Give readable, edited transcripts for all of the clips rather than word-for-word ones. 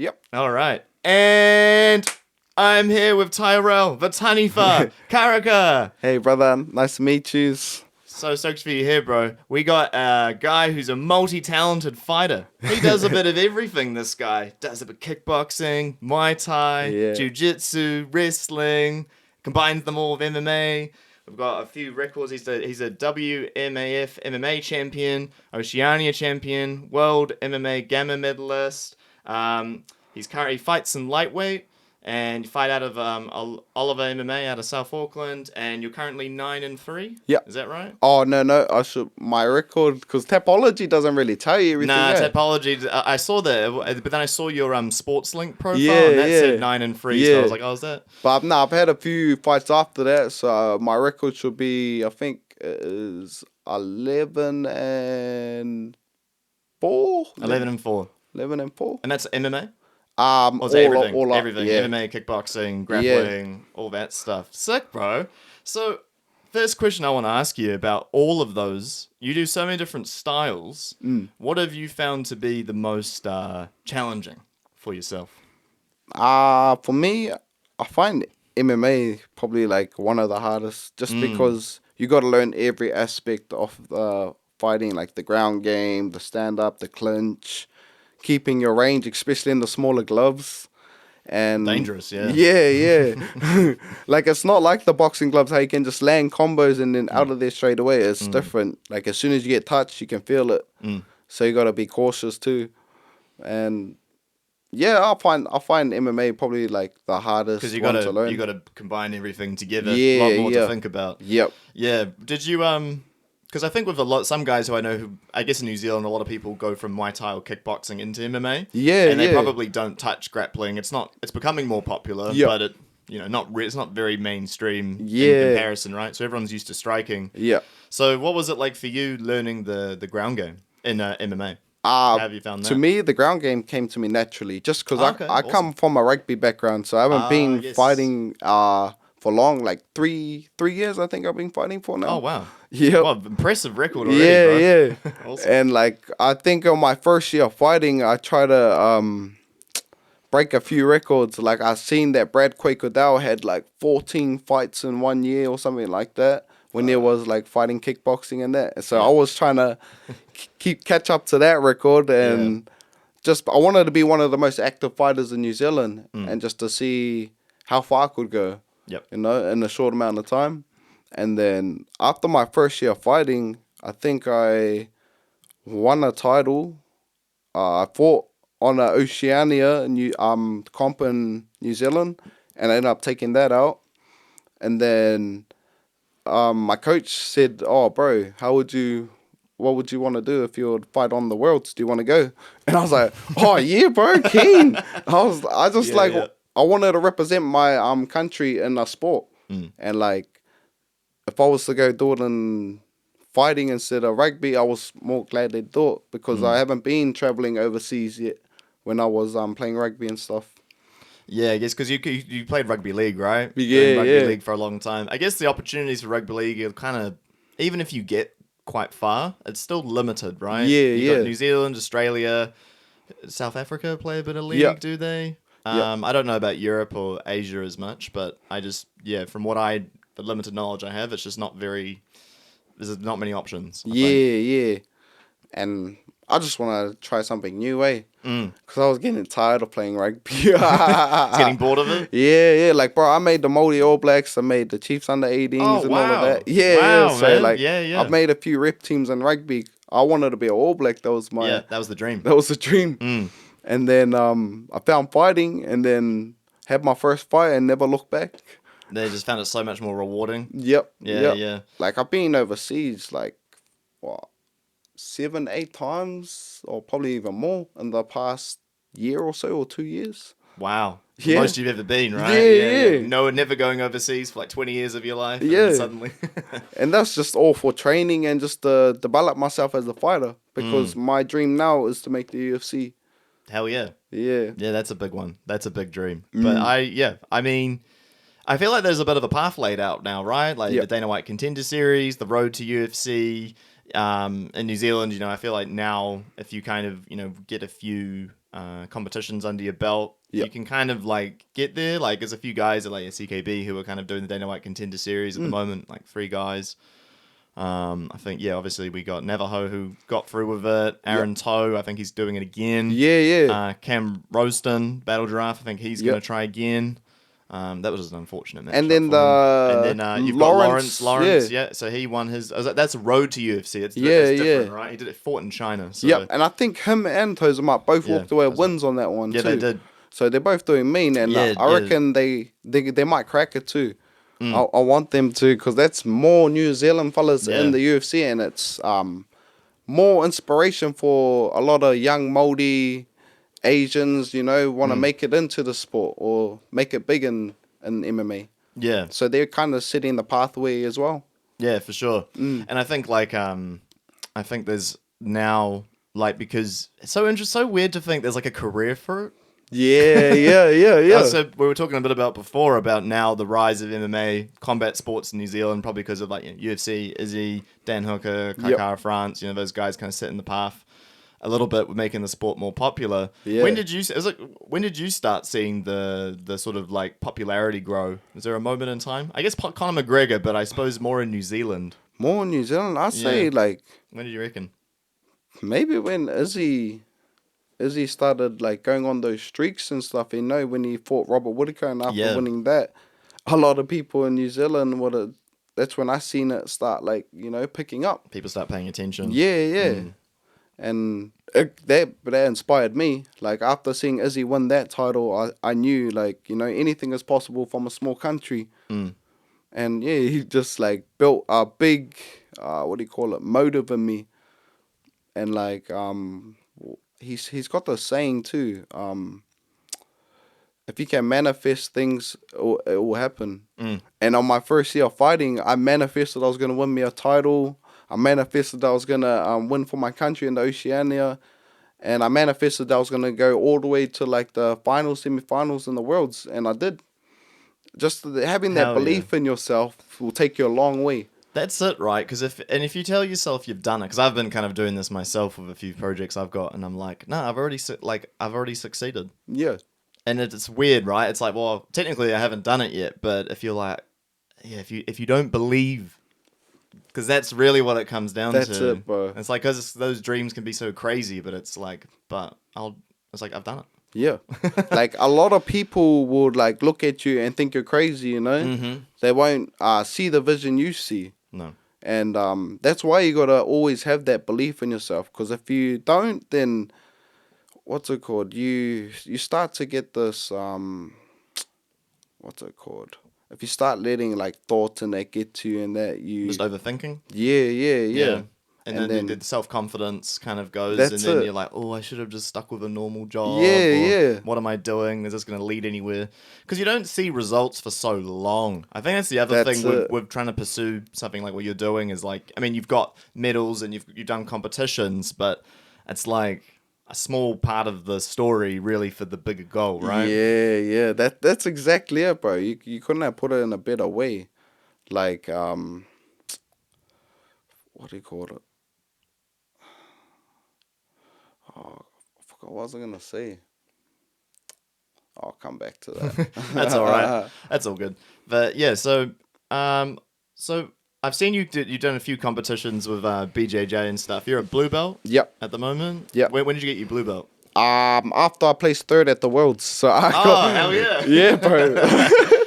Yep. All right. And I'm here with Tyrel The Taniwha Karaka. Hey, brother. Nice to meet you. So stoked for you here, bro. We got a guy who's a multi-talented fighter. He does a bit of everything, this guy. Does a bit of kickboxing, Muay Thai, Yeah. jiu-jitsu, wrestling, combines them all with MMA. We've got a few records. He's a WMAF MMA champion, Oceania champion, world MMA gamma medalist. He fights in lightweight, and you fight out of Oliver MMA out of South Auckland, and you're currently 9-3. Yeah. Is that right? Oh, no. My record, because Tapology doesn't really tell you everything. Nah, yeah. Tapology. I saw that, but then I saw your sports link profile, Yeah, and that yeah. said 9-3. So I was like, oh, is that? But no, I've had a few fights after that, so my record should be, I think, is 11-4. 11-4. 11-4. And that's MMA? Or is it everything? all up, Everything. yeah. MMA, kickboxing, grappling, all that stuff. Sick, bro. So, first question I want to ask you about all of those. You do so many different styles. What have you found to be the most challenging for yourself? For me, I find MMA probably like one of the hardest, just because you got to learn every aspect of the fighting, like the ground game, the stand up, the clinch, keeping your range, especially in the smaller gloves. And Dangerous, yeah. Yeah. Like, it's not like the boxing gloves how you can just land combos and then out of there straight away. It's different. Like, as soon as you get touched, you can feel it. So you got to be cautious too. And yeah, I find MMA probably like the hardest Because one to learn. you gotta combine everything together. Yeah, A lot more yeah. to think about. Yep. Yeah. Did you because I think with some guys who I know who, I guess in New Zealand, a lot of people go from Muay Thai or kickboxing into MMA. Yeah, and they yeah. probably don't touch grappling. It's becoming more popular, Yep. but it's not very mainstream Yeah. in comparison, right? So everyone's used to striking. Yeah. So what was it like for you learning the ground game in MMA? How have you found that? To me, the ground game came to me naturally, just because Okay, I awesome. come from a rugby background, so I haven't been yes. fighting for long, like three years. I think I've been fighting for now. Oh wow. Yeah. Well, impressive record already, Yeah. bro. Awesome. And like, I think on my first year of fighting, I try to break a few records. Like, I seen that Brad Quaker had like 14 fights in 1 year or something like that, when there was like fighting kickboxing and that. So I was trying to catch up to that record, and I wanted to be one of the most active fighters in New Zealand, and just to see how far I could go. Yep. In a short amount of time. And then after my first year of fighting, I think I won a title. I fought on a Oceania comp in New Zealand, and I ended up taking that out. And then my coach said, "Oh, bro, what would you want to do if you would fight on the Worlds? Do you want to go?" And I was like, "Oh yeah, bro, keen." I wanted to represent my country in a sport, and like, if I was to go do it in fighting instead of rugby, I was more glad they do it, because I haven't been traveling overseas yet when I was playing rugby and stuff. Yeah, I guess because you played rugby league, right? Yeah, Played rugby yeah. league for a long time. I guess the opportunities for rugby league are kind of, even if you get quite far, it's still limited, right? Yeah, You got yeah. New Zealand, Australia, South Africa play a bit of league, Yeah. do they? Yeah. I don't know about Europe or Asia as much, but from the limited knowledge I have, it's just there's not many options. I think. Yeah. And I just want to try something new, because I was getting tired of playing rugby. It's getting bored of it? Yeah. Like, bro, I made the Māori All Blacks. I made the Chiefs under 18s Oh, and all of wow. that. Yeah, Wow, So, man. like, Yeah. I've made a few rep teams in rugby. I wanted to be an All Black. That was That was the dream. That was the dream. And then I found fighting, and then had my first fight and never looked back. They just found it so much more rewarding. Yep. Yeah. Like, I've been overseas, like, 7-8 times, or probably even more, in the past year or so, or 2 years. Wow. Yeah. The most you've ever been, right? Yeah. No, never going overseas for like 20 years of your life. And Yeah. then suddenly. And that's just all for training and just to develop myself as a fighter, because my dream now is to make the UFC. Hell yeah. Yeah. Yeah, that's a big one. That's a big dream. But I mean, I feel like there's a bit of a path laid out now, right? Like the Dana White Contender Series, the road to UFC. In New Zealand, I feel like now if you kind of, get a few competitions under your belt, Yep. you can kind of like get there. Like there's a few guys at like a CKB who are kind of doing the Dana White Contender Series at the moment, like 3 guys. I think, obviously we got Navajo who got through with it. Aaron Toe, I think he's doing it again. Yeah. Cam Roston, Battle Giraffe, I think he's going to try again. That was an unfortunate match. And then you've got Lawrence. Yeah. So he won his. That's a road to UFC. It's different, right? He did it fought in China. So. And I think him and Tozamak both walked away with wins on that one too. Yeah, they did. So they're both doing mean, and I reckon they might crack it too. I want them to, because that's more New Zealand fellas in the UFC, and it's more inspiration for a lot of young Māori Asians, want to make it into the sport or make it big in MMA. Yeah. So they're kind of setting the pathway as well. Yeah, for sure. And I think I think there's now because it's so weird to think there's like a career for it. Yeah. So we were talking a bit about before about now the rise of MMA combat sports in New Zealand, probably because of like UFC, Izzy, Dan Hooker, Kakara France, those guys kind of set in the path a little bit with making the sport more popular. Yeah. When did you start seeing the sort of like popularity grow? Is there a moment in time? I guess Conor McGregor, but I suppose more in New Zealand. More in New Zealand, I'd say like. When did you reckon? Maybe when Izzy started like going on those streaks and stuff, when he fought Robert Whittaker, and after winning that, a lot of people in New Zealand that's when I seen it start like, picking up. People start paying attention. Yeah. And that inspired me. Like after seeing Izzy win that title, I knew like, anything is possible from a small country. And he just like built a big, motive in me. And like, he's got the saying too. If you can manifest things, it will happen. And on my first year of fighting, I manifested I was going to win me a title. I manifested I was going to win for my country in the Oceania. And I manifested I was going to go all the way to like the finals, semifinals, and the worlds. And I did. Just having that belief in yourself will take you a long way. That's it, right? Because if you tell yourself you've done it, because I've been kind of doing this myself with a few projects I've got, and I'm like, no, I've already succeeded. Yeah. And it's weird, right? It's like, well, technically I haven't done it yet, but if you're like, if you don't believe, because that's really what it comes down to. That's it, bro. It's like, because those dreams can be so crazy, but it's like, it's like I've done it. Yeah. Like a lot of people would like look at you and think you're crazy, They won't see the vision you see. No. And that's why you gotta always have that belief in yourself. Because if you don't, then what's it called? You start to get this what's it called? If you start letting like thoughts and that get to you, and that you just overthinking. Yeah. And then the self-confidence kind of goes, and then you're like, oh, I should have just stuck with a normal job. Yeah. What am I doing? Is this going to lead anywhere? Because you don't see results for so long. I think that's the other thing with trying to pursue something like what you're doing is like, I mean, you've got medals and you've done competitions, but it's like a small part of the story really for the bigger goal, right? Yeah. That's exactly it, bro. You couldn't have put it in a better way. Like, what do you call it? Oh, I forgot what I was going to say. I'll come back to that. That's all right. That's all good. But yeah, so I've seen you've done a few competitions with BJJ and stuff. You're a blue belt. Yep. At the moment. Yep. When did you get your blue belt? After I placed third at the Worlds, so I got. Hell yeah. Yeah, bro.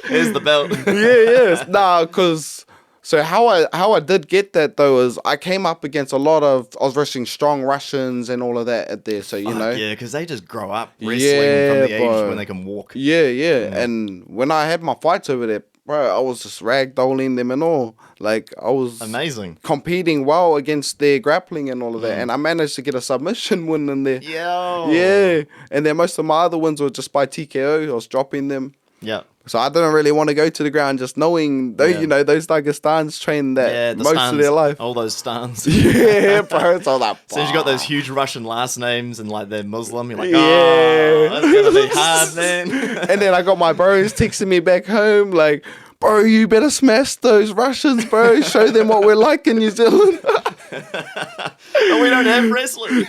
Here's the belt. Yeah. Nah, cause. So how I did get that though is I came up against I was wrestling strong Russians and all of that at there. So yeah, because they just grow up wrestling from the age when they can walk. Yeah. And when I had my fights over there, bro, I was just ragdolling them and all. Like I was amazing, competing well against their grappling and all of that, and I managed to get a submission win in there. Yeah. And then most of my other wins were just by TKO. I was dropping them. Yeah. So I didn't really want to go to the ground, just knowing those, those Dagestans train that most stans, of their life. All those stans. Yeah, bro. So I was like, so you got those huge Russian last names and like they're Muslim. You're like, that's gonna be hard, man. And then I got my bros texting me back home, like, bro, you better smash those Russians, bro. Show them what we're like in New Zealand. But we don't have wrestling.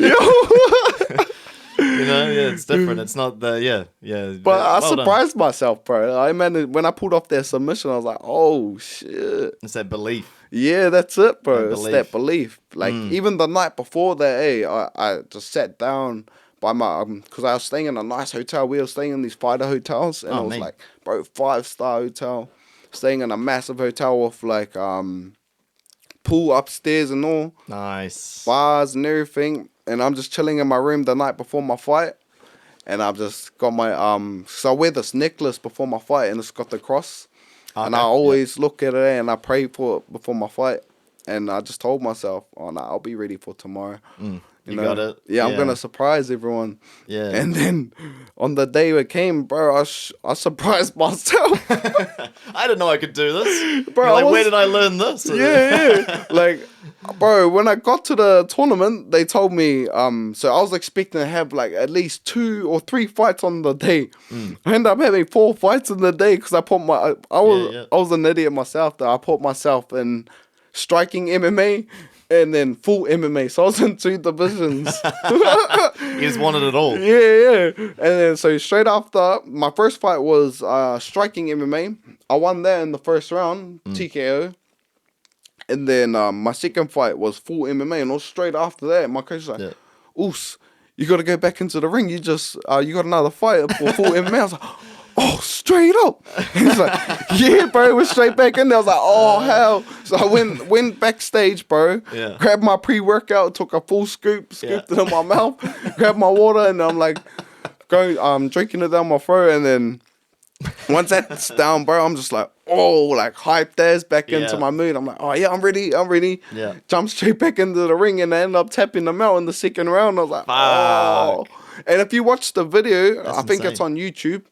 Yeah, it's different. It's not the yeah. But I Well done. surprised myself, bro. I mean, when I pulled off their submission, I was like, oh shit. It's that belief. Yeah, that's it, bro. That It's that belief. belief. Like even the night before that, hey, I just sat down by my because I was staying in a nice hotel. We were staying in these fighter hotels, and Oh, it was mate. like, bro, 5-star hotel. Staying in a massive hotel with like pool upstairs and all, Nice. bars and everything. And I'm just chilling in my room the night before my fight. And I've just got my so I wear this necklace before my fight, and it's got the cross. And I Okay, always look at it and I pray for it before my fight. And I just told myself, oh no, I'll be ready for tomorrow. You got it. Yeah, I'm Yeah. gonna surprise everyone. Yeah. And then on the day it came, bro, I surprised myself. I didn't know I could do this. Bro, You're like, I where was- did I learn this? Yeah. Like, bro, when I got to the tournament, they told me, so I was expecting to have like at least 2 or 3 fights on the day. I ended up having 4 fights in the day because I put I was an idiot myself though. I put myself in striking MMA and then full MMA. So I was in 2 divisions. You just wanted it all. Yeah. And then so straight after, my first fight was striking MMA. I won that in the first round, TKO. And then my second fight was full MMA, and all straight after that, my coach was like, "Oos, you got to go back into the ring. You just you got another fight for full MMA." I was like, "Oh, straight up." And he's like, "Yeah, bro, we're straight back in there." I was like, "Oh hell!" So I went backstage, bro. Yeah. Grabbed my pre-workout, took a full scooped it in my mouth, grabbed my water, and I'm like, drinking it down my throat, and then. Once that's down, bro, I'm just like, like hyped as back into my mood. I'm like, oh yeah, I'm ready. Yeah. Jump straight back into the ring, and I end up tapping them out in the second round. I was like, oh. And if you watch the video, That's I think it's insane. on YouTube.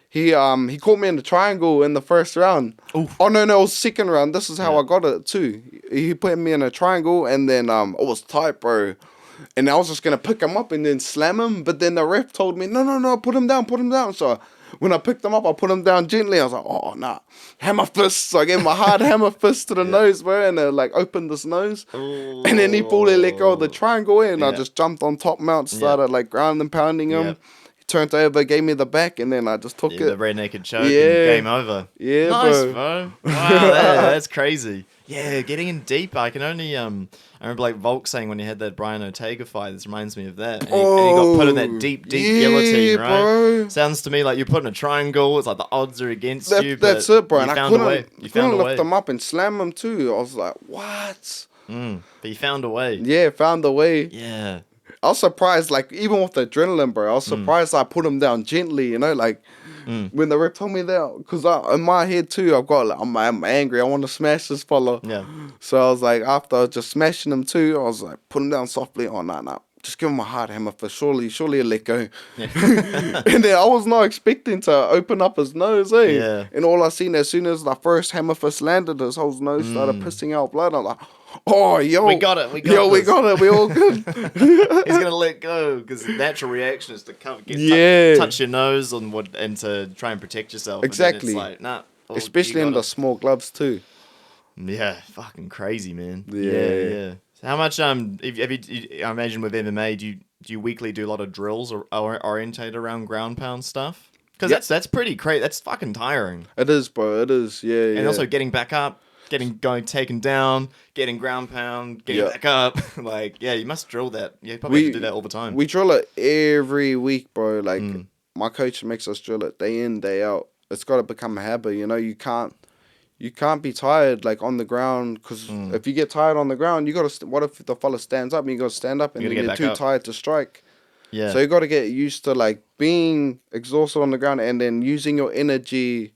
He caught me in the triangle in the first round. Oof. Oh no, it was second round. This is how I got it too. He put me in a triangle, and then it was tight, bro. And I was just gonna pick him up and then slam him, but then the ref told me, no, put him down. So when I picked him up, I put him down gently. I was like, oh nah, hammer fist. So I gave him a hard hammer fist to the nose, bro, and it like opened his nose. Ooh. And then he fully let go of the triangle, and I Yeah. just jumped on top mount, started like grounding and pounding him. Yeah. He turned over, gave me the back, and then I just took The it. red naked choke Yeah. and game over. Yeah, nice, bro. bro. Wow, that's crazy. Yeah, getting in deep. I can only I remember like Volk saying when he had that Brian Ortega fight. This reminds me of that. And he got put in that deep guillotine, right? Bro. Sounds to me like you're put in a triangle. It's like the odds are against you. That's but it, bro. You And I found a way. couldn't, You couldn't found a way. lift him up and slam him too. I was like, what? But you found a way. Yeah, found a way. Yeah. I was surprised, like, even with the adrenaline, bro, I was surprised I put him down gently, you know, like, when the ref told me that, because in my head, too, I've got, like, I'm angry, I want to smash this fella. Yeah. So I was like, after just smashing him, too, I was like, put him down softly, oh, nah, just give him a hard hammer for surely he'll let go. And then I was not expecting to open up his nose, eh? Yeah. And all I seen, as soon as the first hammer fist landed, his whole nose started pissing out blood. I'm like, oh, yo. We got it. We got Yo, we this. got it. We all good. He's gonna let go because the natural reaction is to touch your nose and to try and protect yourself. Exactly. And then it's like, nah. Oh, Especially you in got the it. small gloves, too. Yeah, fucking crazy, man. Yeah. So how much I imagine with MMA, do you weekly do a lot of drills or orientated around ground pound stuff? Because Yep. that's pretty crazy. That's fucking tiring. It is, bro. It is. Yeah. And also getting back up, going taken down, getting ground pound, getting Yep. back up. Like, yeah, you must drill that. You probably have to do that all the time. We drill it every week, bro. Like, my coach makes us drill it day in, day out. It's got to become a habit, you know? You can't be tired, like, on the ground, because if you get tired on the ground, you got to... What if the fella stands up and you got to stand up and You then gotta you're get too back up. tired to strike? Yeah. So you got to get used to, like, being exhausted on the ground and then using your energy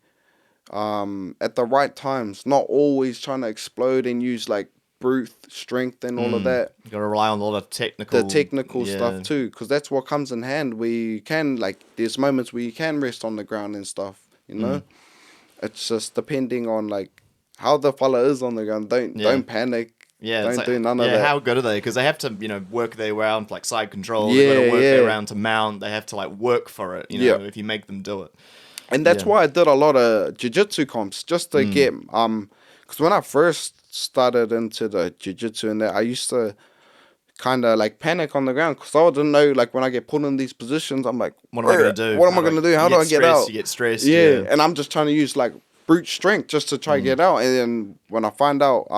at the right times, not always trying to explode and use, like, brute strength and all of that. You got to rely on a lot of technical... The technical stuff too, because that's what comes in hand. We can, like, there's moments where you can rest on the ground and stuff, you know? It's just depending on, like, how the fella is on the ground. Don't panic. Yeah, Don't it's like, do none of that. how good are they? Because they have to, work their way around, like, side control. Yeah, They've got to work their yeah. way around to mount. They have to, like, work for it, Yeah. if you make them do it. And that's Yeah. why I did a lot of jiu-jitsu comps, just to get, because when I first started into the jiu-jitsu and that, I used to kind of like panic on the ground because I didn't know, like when I get put in these positions, I'm like, What am I going to do? What am I going to do? How do I get out? You get stressed. Yeah, and I'm just trying to use like brute strength just to try to get out. And then when I find out,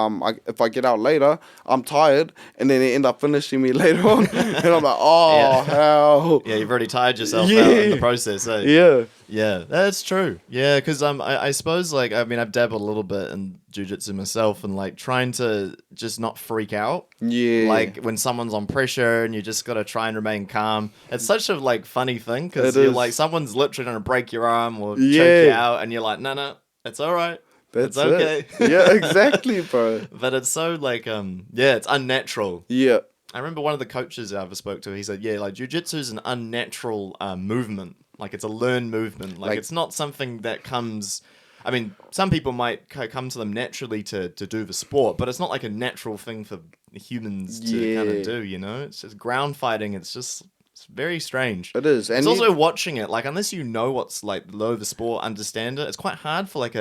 if I get out later, I'm tired, and then they end up finishing me later on, and I'm like, oh hell. Yeah, you've already tired yourself out in the process. Eh? Yeah. Yeah, that's true. Yeah, because I suppose like I mean I've dabbled a little bit in jiu-jitsu myself and like trying to just not freak out. Yeah. Like when someone's on pressure and you just gotta try and remain calm. It's such a like funny thing because It you're is. like someone's literally gonna break your arm or choke Yeah. you out and you're like no, it's all right. That's it's okay. Yeah, exactly, bro. But it's so like it's unnatural. Yeah. I remember one of the coaches I ever spoke to. He said, "Yeah, like jiu-jitsu is an unnatural movement. Like it's a learned movement. Like it's not something that comes. I mean, some people might come to them naturally to do the sport, but it's not like a natural thing for humans to kind of do. You know, it's just ground fighting. It's very strange. It is, and it's also watching it. Like unless you know what's like below the sport, understand it. It's quite hard for like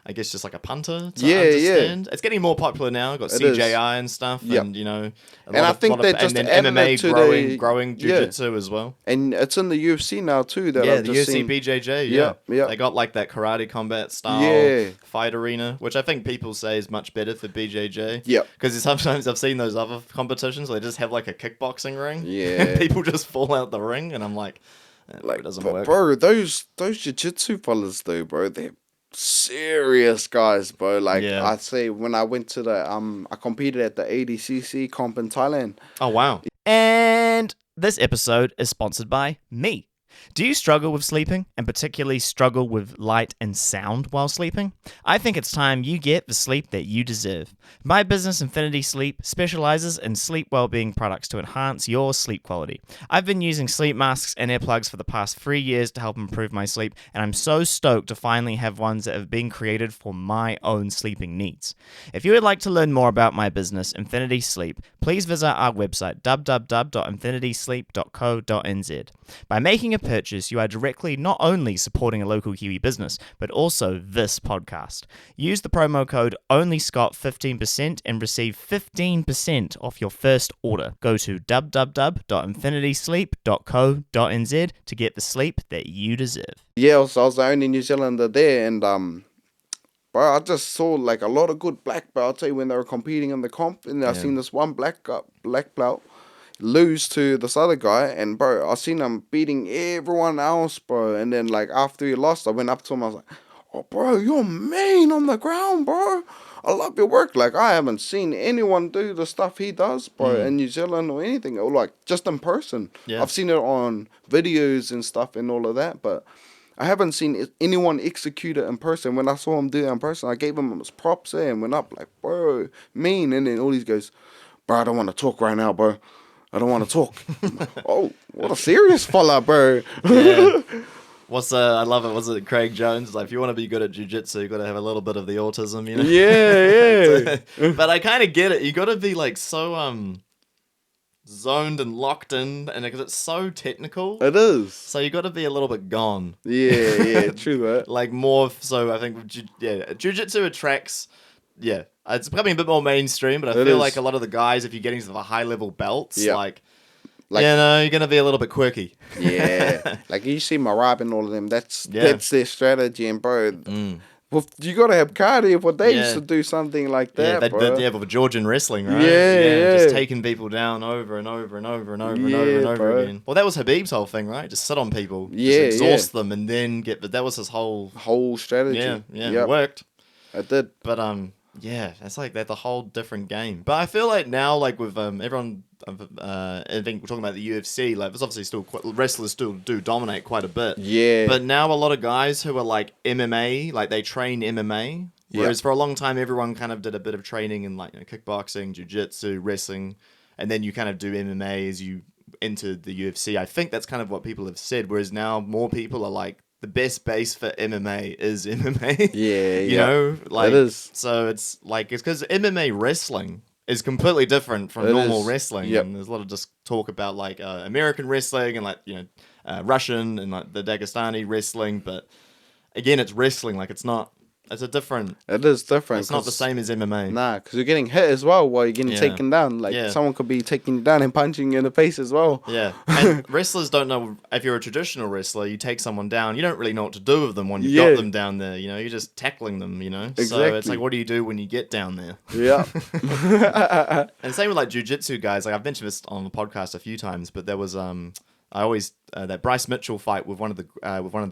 I guess just like a punter to understand. It's getting more popular now. Got CJI and stuff, and you know, I think they're just and then MMA to growing jiu-jitsu as well. And it's in the UFC now too. That I've the just UFC seen. BJJ. Yeah. They got like that karate combat style fight arena, which I think people say is much better for BJJ. Yeah, because sometimes I've seen those other competitions where they just have like a kickboxing ring. Yeah, and people just fall out the ring, and I'm like, it doesn't work. Bro, those jiu-jitsu fellas though, bro, they're serious guys, bro. Like I'd say when I went to the I competed at the ADCC comp in Thailand. Oh wow. And this episode is sponsored by me. Do you struggle with sleeping, and particularly struggle with light and sound while sleeping? I think it's time you get the sleep that you deserve. My business, Infinity Sleep, specializes in sleep well-being products to enhance your sleep quality. I've been using sleep masks and earplugs for the past 3 years to help improve my sleep, and I'm so stoked to finally have ones that have been created for my own sleeping needs. If you would like to learn more about my business, Infinity Sleep, please visit our website, www.infinitysleep.co.nz. By making a purchase, you are directly not only supporting a local Kiwi business, but also this podcast. Use the promo code ONLYSCOTT15% and receive 15% off your first order. Go to www.infinitysleep.co.nz to get the sleep that you deserve. Yeah, so I was the only New Zealander there, and bro, I just saw like a lot of good black belts. I'll tell you, when they were competing in the comp, and I seen this one black belt lose to this other guy, and bro, I seen him beating everyone else, bro. And then like after he lost, I went up to him. I was like, "Oh, bro, you're mean on the ground, bro. I love your work. Like I haven't seen anyone do the stuff he does, bro, in New Zealand or anything, or like just in person. I've seen it on videos and stuff and all of that, but I haven't seen anyone execute it in person. When I saw him do it in person, I gave him his props there and went up like, bro, mean. And then all these goes, bro, I don't want to talk right now, bro. I don't want to talk. Oh, what a serious fella, bro. Yeah. I love it. Was it Craig Jones? Like, if you want to be good at jiu-jitsu, you got to have a little bit of the autism, you know? Yeah. But I kind of get it. You got to be like so zoned and locked in, and because it's so technical. It is. So you got to be a little bit gone. Yeah, true that. Like more so, I think. Jiu-jitsu attracts. Yeah, it's becoming a bit more mainstream, but I feel like a lot of the guys, if you're getting to the high-level belts, like you're gonna be a little bit quirky. Yeah, like you see Marab and all of them. That's their strategy, and bro. Well, you gotta have cardio for days to do something like that, bro. With the Georgian wrestling, right? Yeah. Just taking people down over and over and over and over and over and over again. Well, that was Habib's whole thing, right? Just sit on people, just exhaust them, and then get. But that was his whole strategy. Yeah, it worked. It did. But yeah, it's like that's a whole different game. But I feel like now, like with everyone, I think we're talking about the UFC. Like, there's obviously still wrestlers still do dominate quite a bit. Yeah. But now a lot of guys who are like MMA, like they train MMA. Whereas for a long time, everyone kind of did a bit of training in like kickboxing, jiu-jitsu, wrestling, and then you kind of do MMA as you enter the UFC. I think that's kind of what people have said. Whereas now more people are like, the best base for MMA is MMA. Yeah, you know, like it is. So it's because MMA wrestling is completely different from normal wrestling, and there's a lot of just talk about like American wrestling and like Russian and like the Dagestani wrestling, but again, it's wrestling. Like it's not It's a different. It is different. It's not the same as MMA. Nah, because you're getting hit as well while you're getting taken down. Like, someone could be taking you down and punching you in the face as well. Yeah. And wrestlers don't know, if you're a traditional wrestler, you take someone down, you don't really know what to do with them when you've got them down there. You know, you're just tackling them, you know? Exactly. So it's like, what do you do when you get down there? Yeah. And same with like jiu-jitsu guys. Like I've mentioned this on the podcast a few times, but there was that Bryce Mitchell fight with one of the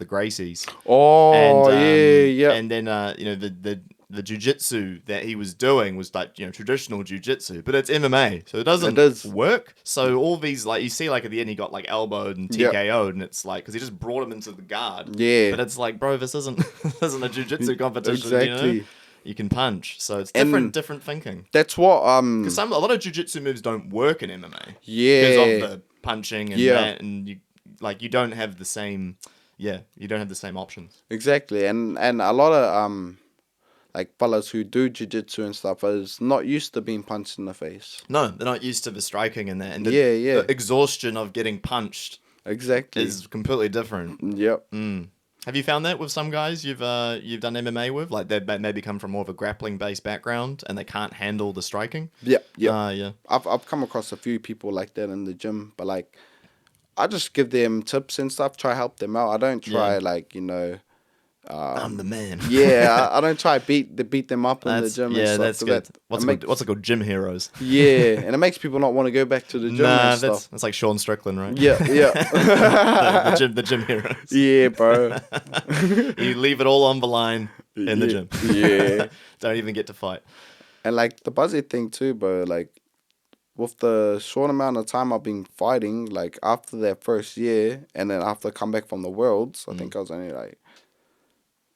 Gracies. Oh, and, yeah. And then you know, the jiu-jitsu that he was doing was like, you know, traditional jiu-jitsu, but it's MMA, so it doesn't work. So all these, like, you see, like at the end he got like elbowed and TKO'd, and it's like, because he just brought him into the guard. Yeah. But it's like, bro, this isn't a jiu-jitsu competition. Exactly. You know? You can punch, so it's different thinking. That's what because a lot of jiu-jitsu moves don't work in MMA. Yeah. Because of the punching and that, and you don't have the same. Yeah, you don't have the same options. Exactly, and a lot of like fellas who do jiu-jitsu and stuff is not used to being punched in the face. No, they're not used to the striking and that, and the exhaustion of getting punched. Exactly, is completely different. Yep. Have you found that with some guys you've done MMA with? Like they maybe come from more of a grappling based background and they can't handle the striking? Yeah. I've come across a few people like that in the gym, but like I just give them tips and stuff, try help them out. I don't try like, you know, I'm the man. Yeah, I don't try beat them up in the gym. Yeah, and stuff. That's good. What's it called? Gym heroes. Yeah, and it makes people not want to go back to the gym and stuff. That's like Sean Strickland, right? Yeah. the gym heroes. Yeah, bro. You leave it all on the line in the gym. Yeah. Don't even get to fight. And like the Buzzy thing too, bro, like with the short amount of time I've been fighting, like after that first year and then after I come back from the Worlds, I think I was only like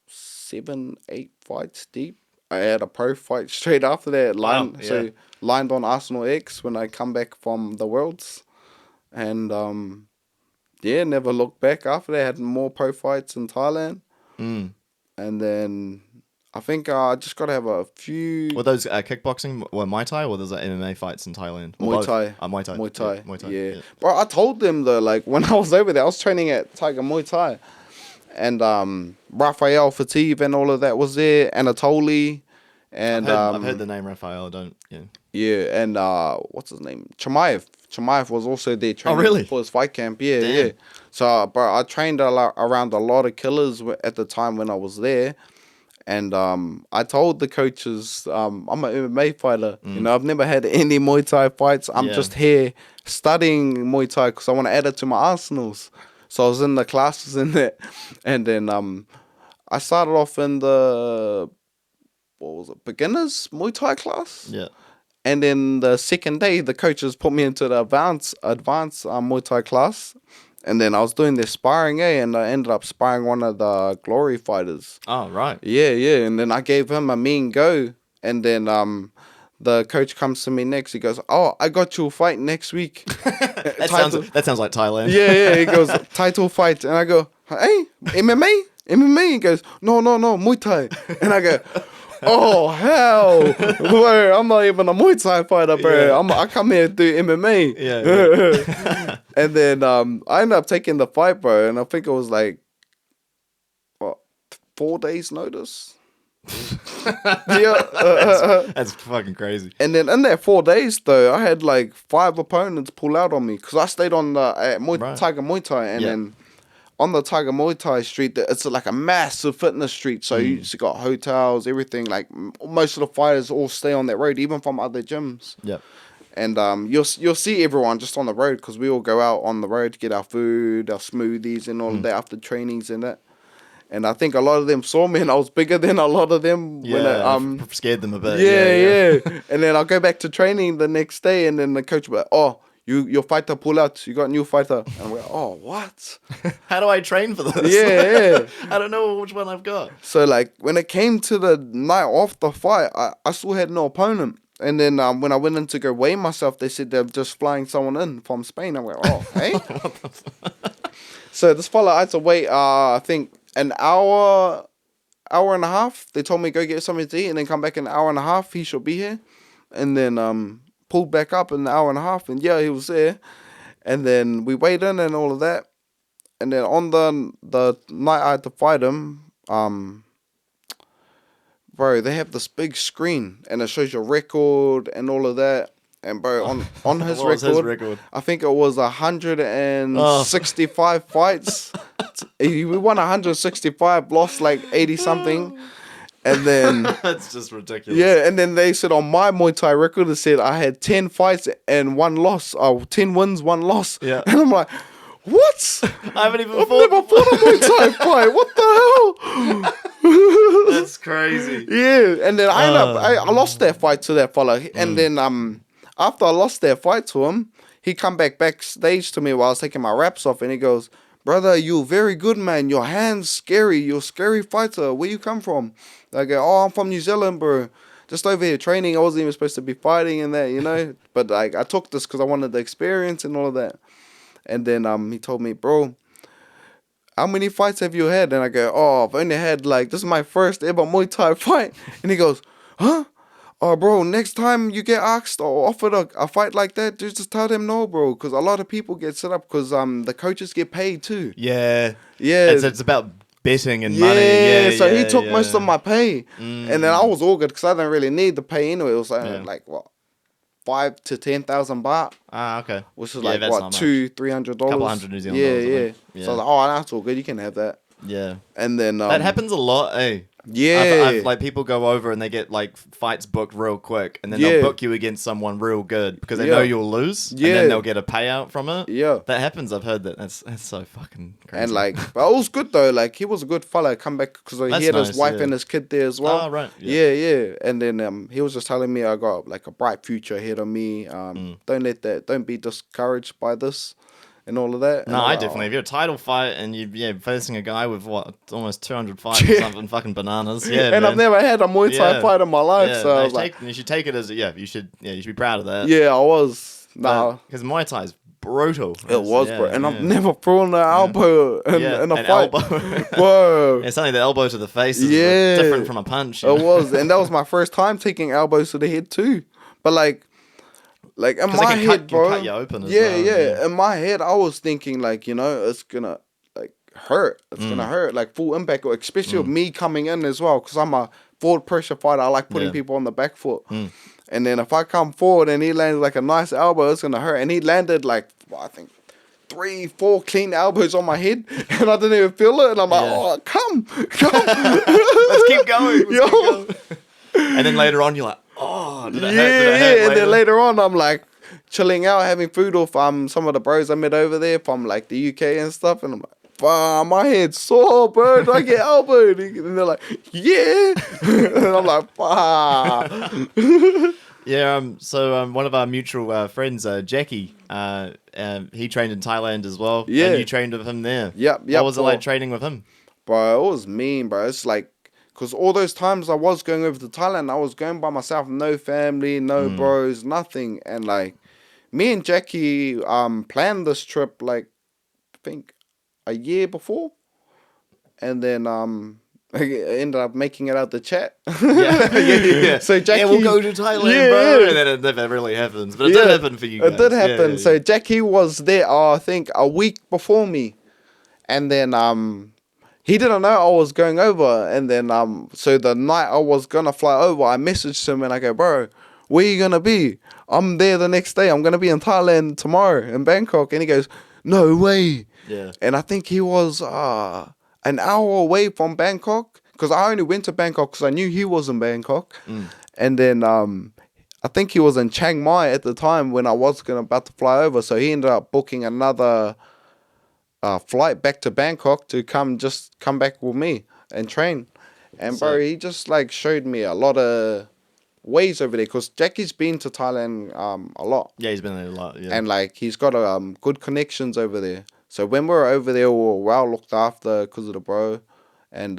7-8 fights deep. I had a pro fight straight after that. Lined on Arsenal X when I come back from the Worlds. And never looked back after that. Had more pro fights in Thailand. And then I think I just got to have a few... Were those kickboxing, Muay Thai, or those MMA fights in Thailand? Muay Thai. Muay Thai. Muay Thai. Yeah, Muay Thai. Yeah. Bro, I told them though, like when I was over there, I was training at Tiger Muay Thai. And Raphael Fatih and all of that was there. Anatoly. And I've heard the name Raphael. Yeah, and what's his name? Chimaev. Chimaev was also there training for his fight camp. Yeah, Damn. yeah. So, bro, I trained around a lot of killers at the time when I was there. And I told the coaches, I'm an MMA fighter. You know, I've never had any Muay Thai fights. I'm just here studying Muay Thai because I want to add it to my arsenals. So I was in the classes in there. And then I started off in the, beginners Muay Thai class? Yeah. And then the second day, the coaches put me into the advanced Muay Thai class. And then I was doing this sparring, and I ended up sparring one of the Glory fighters. Oh, right. Yeah. And then I gave him a mean go. And then the coach comes to me next. He goes, "Oh, I got you a fight next week." That sounds like Thailand. Yeah. He goes, "Title fight." And I go, "Hey, MMA?" He goes, No, Muay Thai. And I go... Oh, hell. Bro, I'm not even a Muay Thai fighter, bro. Yeah. I come here to do MMA. Yeah. And then I ended up taking the fight, bro. And I think it was like, 4 days notice? That's fucking crazy. And then in that 4 days, though, I had like 5 opponents pull out on me. Because I stayed on the Tiger Muay Thai. And then... on the Tiger Muay Thai street, it's like a massive fitness street. So you just got hotels, everything. Like most of the fighters all stay on that road, even from other gyms. Yep. And you'll see everyone just on the road because we all go out on the road to get our food, our smoothies, and all of that after trainings and that. And I think a lot of them saw me, and I was bigger than a lot of them. Yeah, when scared them a bit. Yeah. And then I'll go back to training the next day, and then the coach will be like, "Oh, your fighter pull out. You got a new fighter." And we're like, "Oh, what? How do I train for this?" Yeah. I don't know which one I've got. So, like, when it came to the night off the fight, I still had no opponent. And then when I went in to go weigh myself, they said they're just flying someone in from Spain. I'm like, "Oh, hey?" So this fella I had to wait, I think, an hour and a half. They told me go get something to eat and then come back in an hour and a half. He should be here. And then pulled back up in an hour and a half, and he was there. And then we weighed in and all of that. And then on the night I had to fight him, bro, they have this big screen and it shows your record and all of that. And bro, on his What was his record, record? I think it was 165 fights. He won 165, lost like 80 something. And then That's just ridiculous. yeah, and then they said on my Muay Thai record, it said I had 10 fights and 1 loss. 10 wins, 1 loss. Yeah. And I'm like, what? I haven't even I've fought. never fought a Muay Thai fight. What the hell? That's crazy. Yeah, and then I lost that fight to that fella. And then after I lost that fight to him, he come backstage to me while I was taking my wraps off, and he goes, "Brother, you're very good, man. Your hands scary. You're a scary fighter. Where you come from?" I go, "Oh, I'm from New Zealand, bro. Just over here training. I wasn't even supposed to be fighting and that, you know. But like, I took this because I wanted the experience and all of that." And then he told me, "Bro, how many fights have you had?" And I go, "Oh, I've only had like, this is my first ever Muay Thai fight." And he goes, "Huh? Oh, bro, next time you get asked or offered a fight like that, just tell them no, bro. Because a lot of people get set up because the coaches get paid too." Yeah. Yeah. It's about betting and money. Yeah. So he took yeah. most of my pay. And then I was all good because I didn't really need the pay anyway. It was like what? 5 to 10,000 baht, Ah, okay. which is Yeah, like that's what, not much. $200-300. Couple hundred New Zealand dollars, I Yeah. think. So I was like, oh, that's all good. You can have that. Yeah. And then That happens a lot, eh? Yeah. I've, like people go over and they get like fights booked real quick, and then Yeah. they'll book you against someone real good because they Yeah. know you'll lose, and Yeah. then they'll get a payout from it. Yeah. That happens. I've heard that. That's so fucking crazy. And like, but it was good though. Like, he was a good fella. Come back because he That's had nice, his wife yeah. and his kid there as well. Oh, right. Yeah. And then he was just telling me I got like a bright future ahead of me. Don't be discouraged by this and all of that. No, And I'm I like, definitely. "Oh." If you're a title fight and you're facing a guy with what, almost 200 fights or something, fucking bananas. Yeah, And man. I've never had a Muay Thai Yeah. fight in my life, Yeah, so no, I was like, you should take it as you should be proud of that. yeah, I was. Nah, because Muay Thai is brutal. it was, yeah, bro. And I've yeah. never thrown an elbow in a an fight. elbow. Bro. It's something the elbow to the face is Yeah. different from a punch. you It know? was, and that was my first time taking elbows to the head too. But like in 'Cause my they head, can bro. cut you open as yeah, well, yeah. yeah. In my head, I was thinking like, it's gonna like hurt. It's gonna hurt, like full impact, or especially with me coming in as well, because I'm a forward pressure fighter. I like putting Yeah. people on the back foot. And then if I come forward and he lands like a nice elbow, it's gonna hurt. And he landed like, I think 3-4 clean elbows on my head, and I didn't even feel it. And I'm like, Yeah. oh, come. Let's keep going. Let's Yo. keep going. And then later on, you're like, oh, did it hurt? Did it hurt And then later? later on, I'm like chilling out, having food with some of the bros I met over there from like the UK and stuff, and I'm like, wow, my head's sore, bro. Do I get elbowed? And they're like, yeah. And I'm like, wow. Yeah, so one of our mutual friends, Jackie, he trained in Thailand as well. Yeah. And you trained with him there. Yep. What was it bro. like training with him? Bro, it was mean, bro. It's like, because all those times I was going over to Thailand, I was going by myself, no family, no bros, nothing. And like, me and Jackie planned this trip like, I think a year before. And then I ended up making it out the chat. Yeah. So Jackie, we'll go to Thailand, bro. And then it never really happens. But it did happen for you guys. It did happen. Yeah. So Jackie was there, I think, a week before me. And then he didn't know I was going over. And then so the night I was gonna fly over, I messaged him and I go, bro, where you gonna be? I'm there the next day. I'm gonna be in Thailand tomorrow in Bangkok. And he goes, no way. Yeah. And I think he was an hour away from Bangkok, because I only went to Bangkok because I knew he was in Bangkok. And then I think he was in Chiang Mai at the time when I was about to fly over. So he ended up booking another flight back to Bangkok to come back with me and train. And bro, he just like showed me a lot of ways over there, because Jackie's been to Thailand a lot. Yeah, he's been there a lot. Yeah. And like he's got good connections over there. So when we were over there, we were well looked after because of the bro. And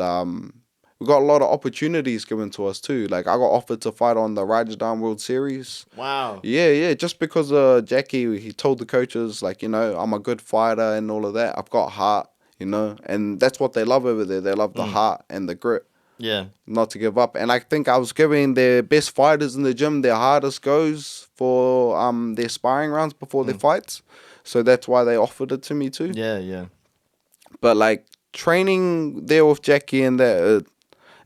we got a lot of opportunities given to us too. Like I got offered to fight on the Rajasthan World Series. Wow. Yeah. Just because Jackie, he told the coaches, like, I'm a good fighter and all of that. I've got heart, and that's what they love over there. They love the heart and the grit. Yeah. Not to give up. And I think I was giving their best fighters in the gym their hardest goes for their sparring rounds before their fights. So that's why they offered it to me too. Yeah. But like training there with Jackie and that,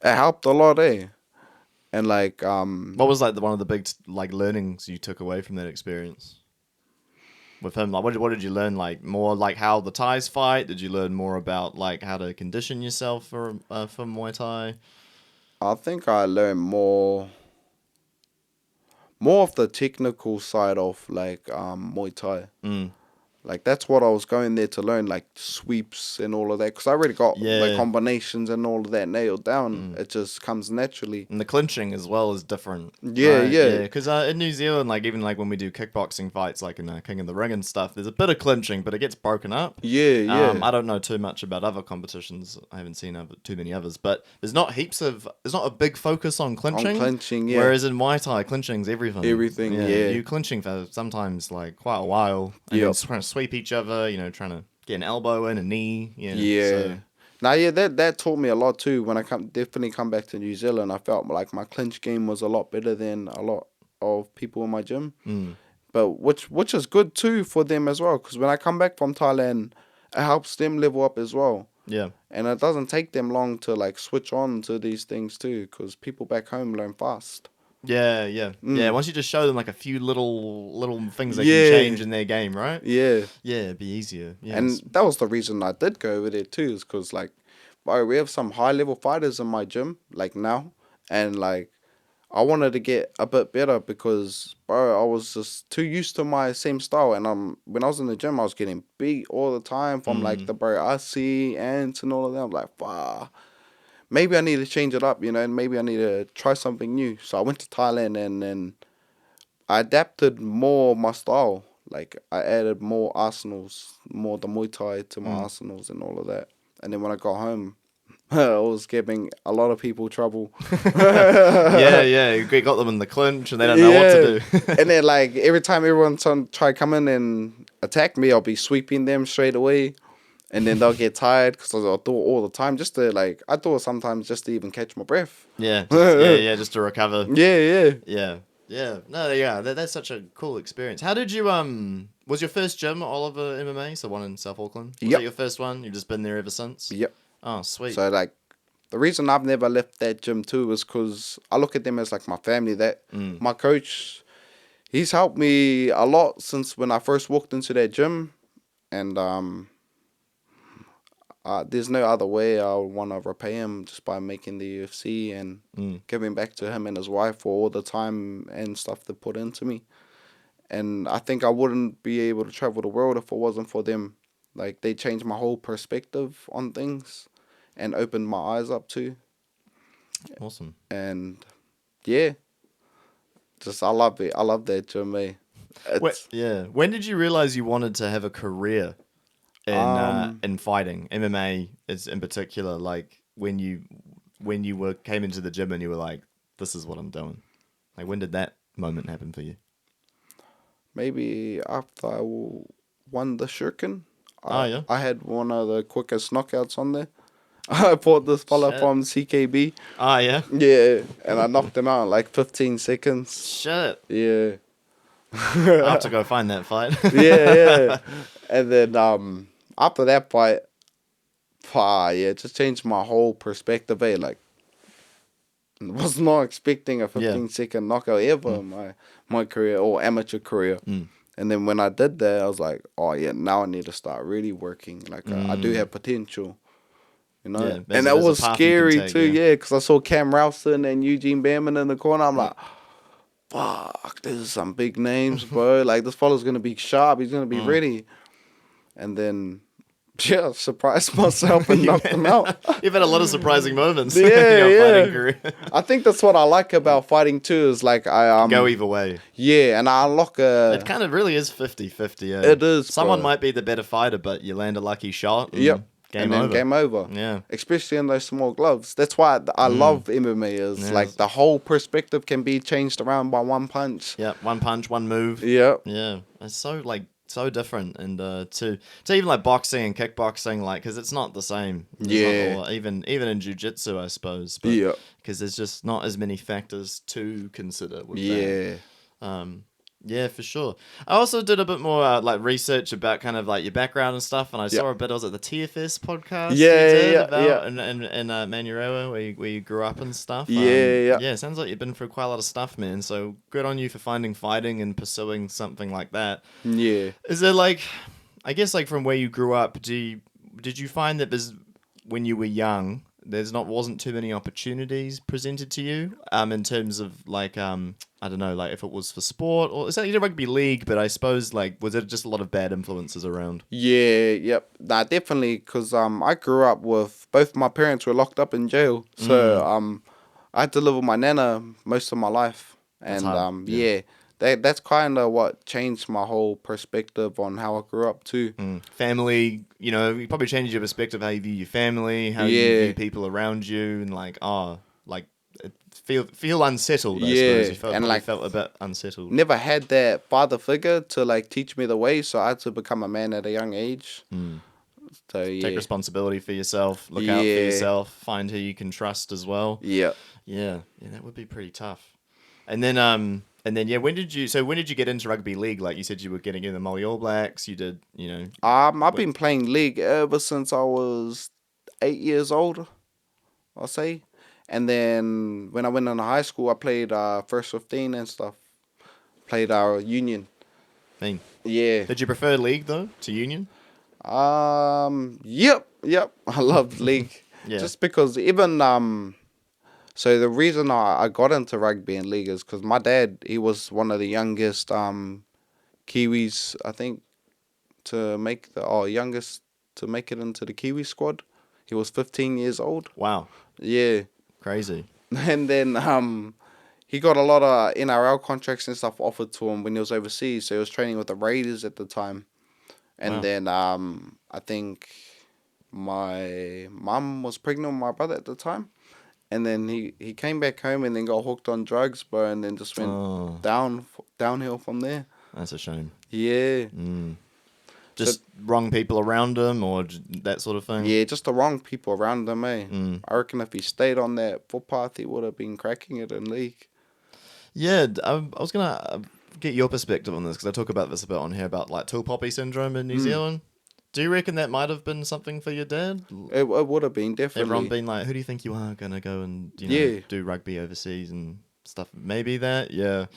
it helped a lot, eh? And like What was like one of the big like learnings you took away from that experience with him? Like, what did you learn? Like more like how the Thais fight? Did you learn more about like how to condition yourself for Muay Thai? I think I learned more of the technical side of like Muay Thai. Mm. Like that's what I was going there to learn, like sweeps and all of that, because I already got like Yeah. combinations and all of that nailed down. It just comes naturally. And the clinching as well is different. Yeah, Right? yeah, Yeah, because in New Zealand, like even like when we do kickboxing fights, like in King of the Ring and stuff, there's a bit of clinching, but it gets broken up. yeah, yeah. I don't know too much about other competitions. I haven't seen too many others, but there's not a big focus on clinching. On clinching, yeah. Whereas in Muay Thai, clinching's everything. Everything, yeah. You clinching for sometimes like quite a while, and then trying to sweep each other. Trying to get an elbow in, a knee. Yeah. So. Now, yeah, that taught me a lot too. When I definitely come back to New Zealand, I felt like my clinch game was a lot better than a lot of people in my gym. But which is good too for them as well, because when I come back from Thailand, it helps them level up as well. Yeah. And it doesn't take them long to like switch on to these things too, because people back home learn fast. Yeah. Once you just show them like a few little things they can change in their game, right? Yeah. Yeah, it'd be easier. Yeah. And that was the reason I did go over there too, is because like, bro, we have some high level fighters in my gym like now, and like I wanted to get a bit better because, bro, I was just too used to my same style. And when I was in the gym, I was getting beat all the time from like the bro arseal, ants, and all of that. I'm like, wow, maybe I need to change it up, and maybe I need to try something new. So I went to Thailand and then I adapted more my style. Like I added more arsenals, more the Muay Thai to my arsenals and all of that. And then when I got home, I was giving a lot of people trouble. yeah. You got them in the clinch and they don't know what to do. And then like every time everyone try come in and attack me, I'll be sweeping them straight away. And then they'll get tired because I'll do it all the time just to like, I do it sometimes just to even catch my breath. Yeah, just to recover. Yeah. No, yeah, that's such a cool experience. How did you was your first gym Oliver MMA, so one in South Auckland? Was that your first one? You've just been there ever since? Yep. Oh, sweet. So like the reason I've never left that gym too is because I look at them as like my family. That my coach, he's helped me a lot since when I first walked into that gym, and there's no other way I would want to repay him just by making the UFC and giving back to him and his wife for all the time and stuff they put into me. And I think I wouldn't be able to travel the world if it wasn't for them. Like, they changed my whole perspective on things and opened my eyes up too. Awesome. And yeah, just I love it. I love that gym, eh? When did you realize you wanted to have a career in fighting? MMA is in particular, like when you came into the gym and you were like, this is what I'm doing. Like, when did that moment happen for you? Maybe after I won the Shuriken. Yeah. I had one of the quickest knockouts on there. I fought this fella from CKB. Yeah? Yeah, and I knocked him out in like 15 seconds. Shit. Yeah. I'll have to go find that fight. yeah. And then after that fight, it just changed my whole perspective, eh? Like, was not expecting a 15-second knockout ever in my career or amateur career. And then when I did that, I was like, oh yeah, now I need to start really working. Like I do have potential, Yeah, and that was scary too, because I saw Cam Ralston and Eugene Bareman in the corner. I'm like, fuck, this is some big names, bro. Like, this fella's gonna be sharp. He's gonna be ready. And then, surprised myself and knocked him out. You've had a lot of surprising moments in Yeah, your fighting career. I think that's what I like about fighting too, is like I go either way. Yeah, and I unlock It kind of really is 50-50. Yeah. It is. Someone might be the better fighter, but you land a lucky shot. Yep. Game over. Game over. Yeah. Especially in those small gloves. That's why I love MMA. Is like the whole perspective can be changed around by one punch. Yeah. One punch, one move. Yep. Yeah. It's so different, and to even like boxing and kickboxing, like, because it's not the same. Or even in jiu-jitsu, I suppose. But, because there's just not as many factors to consider with that. Yeah, for sure. I also did a bit more like research about kind of like your background and stuff, and I saw a bit. I was at the TFS podcast you did about in Manurewa where you grew up and stuff. Yeah. Yeah, sounds like you've been through quite a lot of stuff, man. So good on you for finding fighting and pursuing something like that. Yeah. Is there like, I guess like from where you grew up, did you find that when you were young, wasn't too many opportunities presented to you in terms of like I don't know, like if it was for sport or it's like you did rugby league, but I suppose like was it just a lot of bad influences around? Yeah, yep. Nah, definitely, because I grew up with both my parents were locked up in jail. So I had to live with my nana most of my life. That's And hard. yeah, that's kind of what changed my whole perspective on how I grew up too. Family, you probably changed your perspective how you view your family, how you Yeah. view people around you, and like feel unsettled. I Yeah, suppose you and probably felt a bit unsettled. Never had that father figure to like teach me the way, so I had to become a man at a young age. So Take yeah, responsibility for yourself, look out for yourself, find who you can trust as well. yeah. Yeah, that would be pretty tough. And then yeah, when did you get into rugby league? Like you said you were getting in the Māori All Blacks, you did, I've been playing league ever since I was 8 years old, I'll say. And then when I went into high school, I played first 15 and stuff. Played our union. Mean. Yeah. Did you prefer league though to union? Yep. I loved league. Yeah. Just because even so the reason I got into rugby and league is because my dad, he was one of the youngest Kiwis, I think, youngest to make it into the Kiwi squad. He was 15 years old. Wow. Yeah. Crazy. And then he got a lot of NRL contracts and stuff offered to him when he was overseas. So he was training with the Raiders at the time. And then I think my mum was pregnant with my brother at the time. And then he came back home and then got hooked on drugs, bro, and then just went downhill from there. That's a shame. Yeah. Just wrong people around him or that sort of thing? Yeah, just the wrong people around him, eh? I reckon if he stayed on that footpath, he would have been cracking it in league. Yeah, I was going to get your perspective on this because I talk about this a bit on here about like tūpopi syndrome in New Zealand. Do you reckon that might have been something for your dad? It would have been, definitely. Everyone being like, who do you think you are going to go and do rugby overseas and stuff? Maybe that, yeah.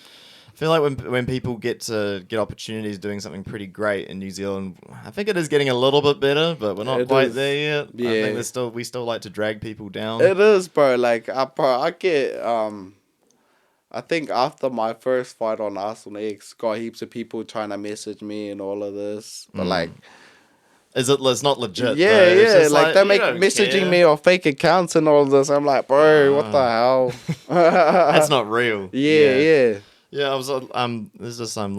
I feel like when people get opportunities doing something pretty great in New Zealand, I think it is getting a little bit better, but we're not quite there yet. Yeah. I think we still like to drag people down. It is, bro. Like I get I think after my first fight on Arsenal X, got heaps of people trying to message me and all of this, but like. It's not legit. Yeah, though. It's just like they make messaging me on fake accounts and all this. I'm like, bro, what the hell? That's not real. Yeah. Yeah, I was there's just some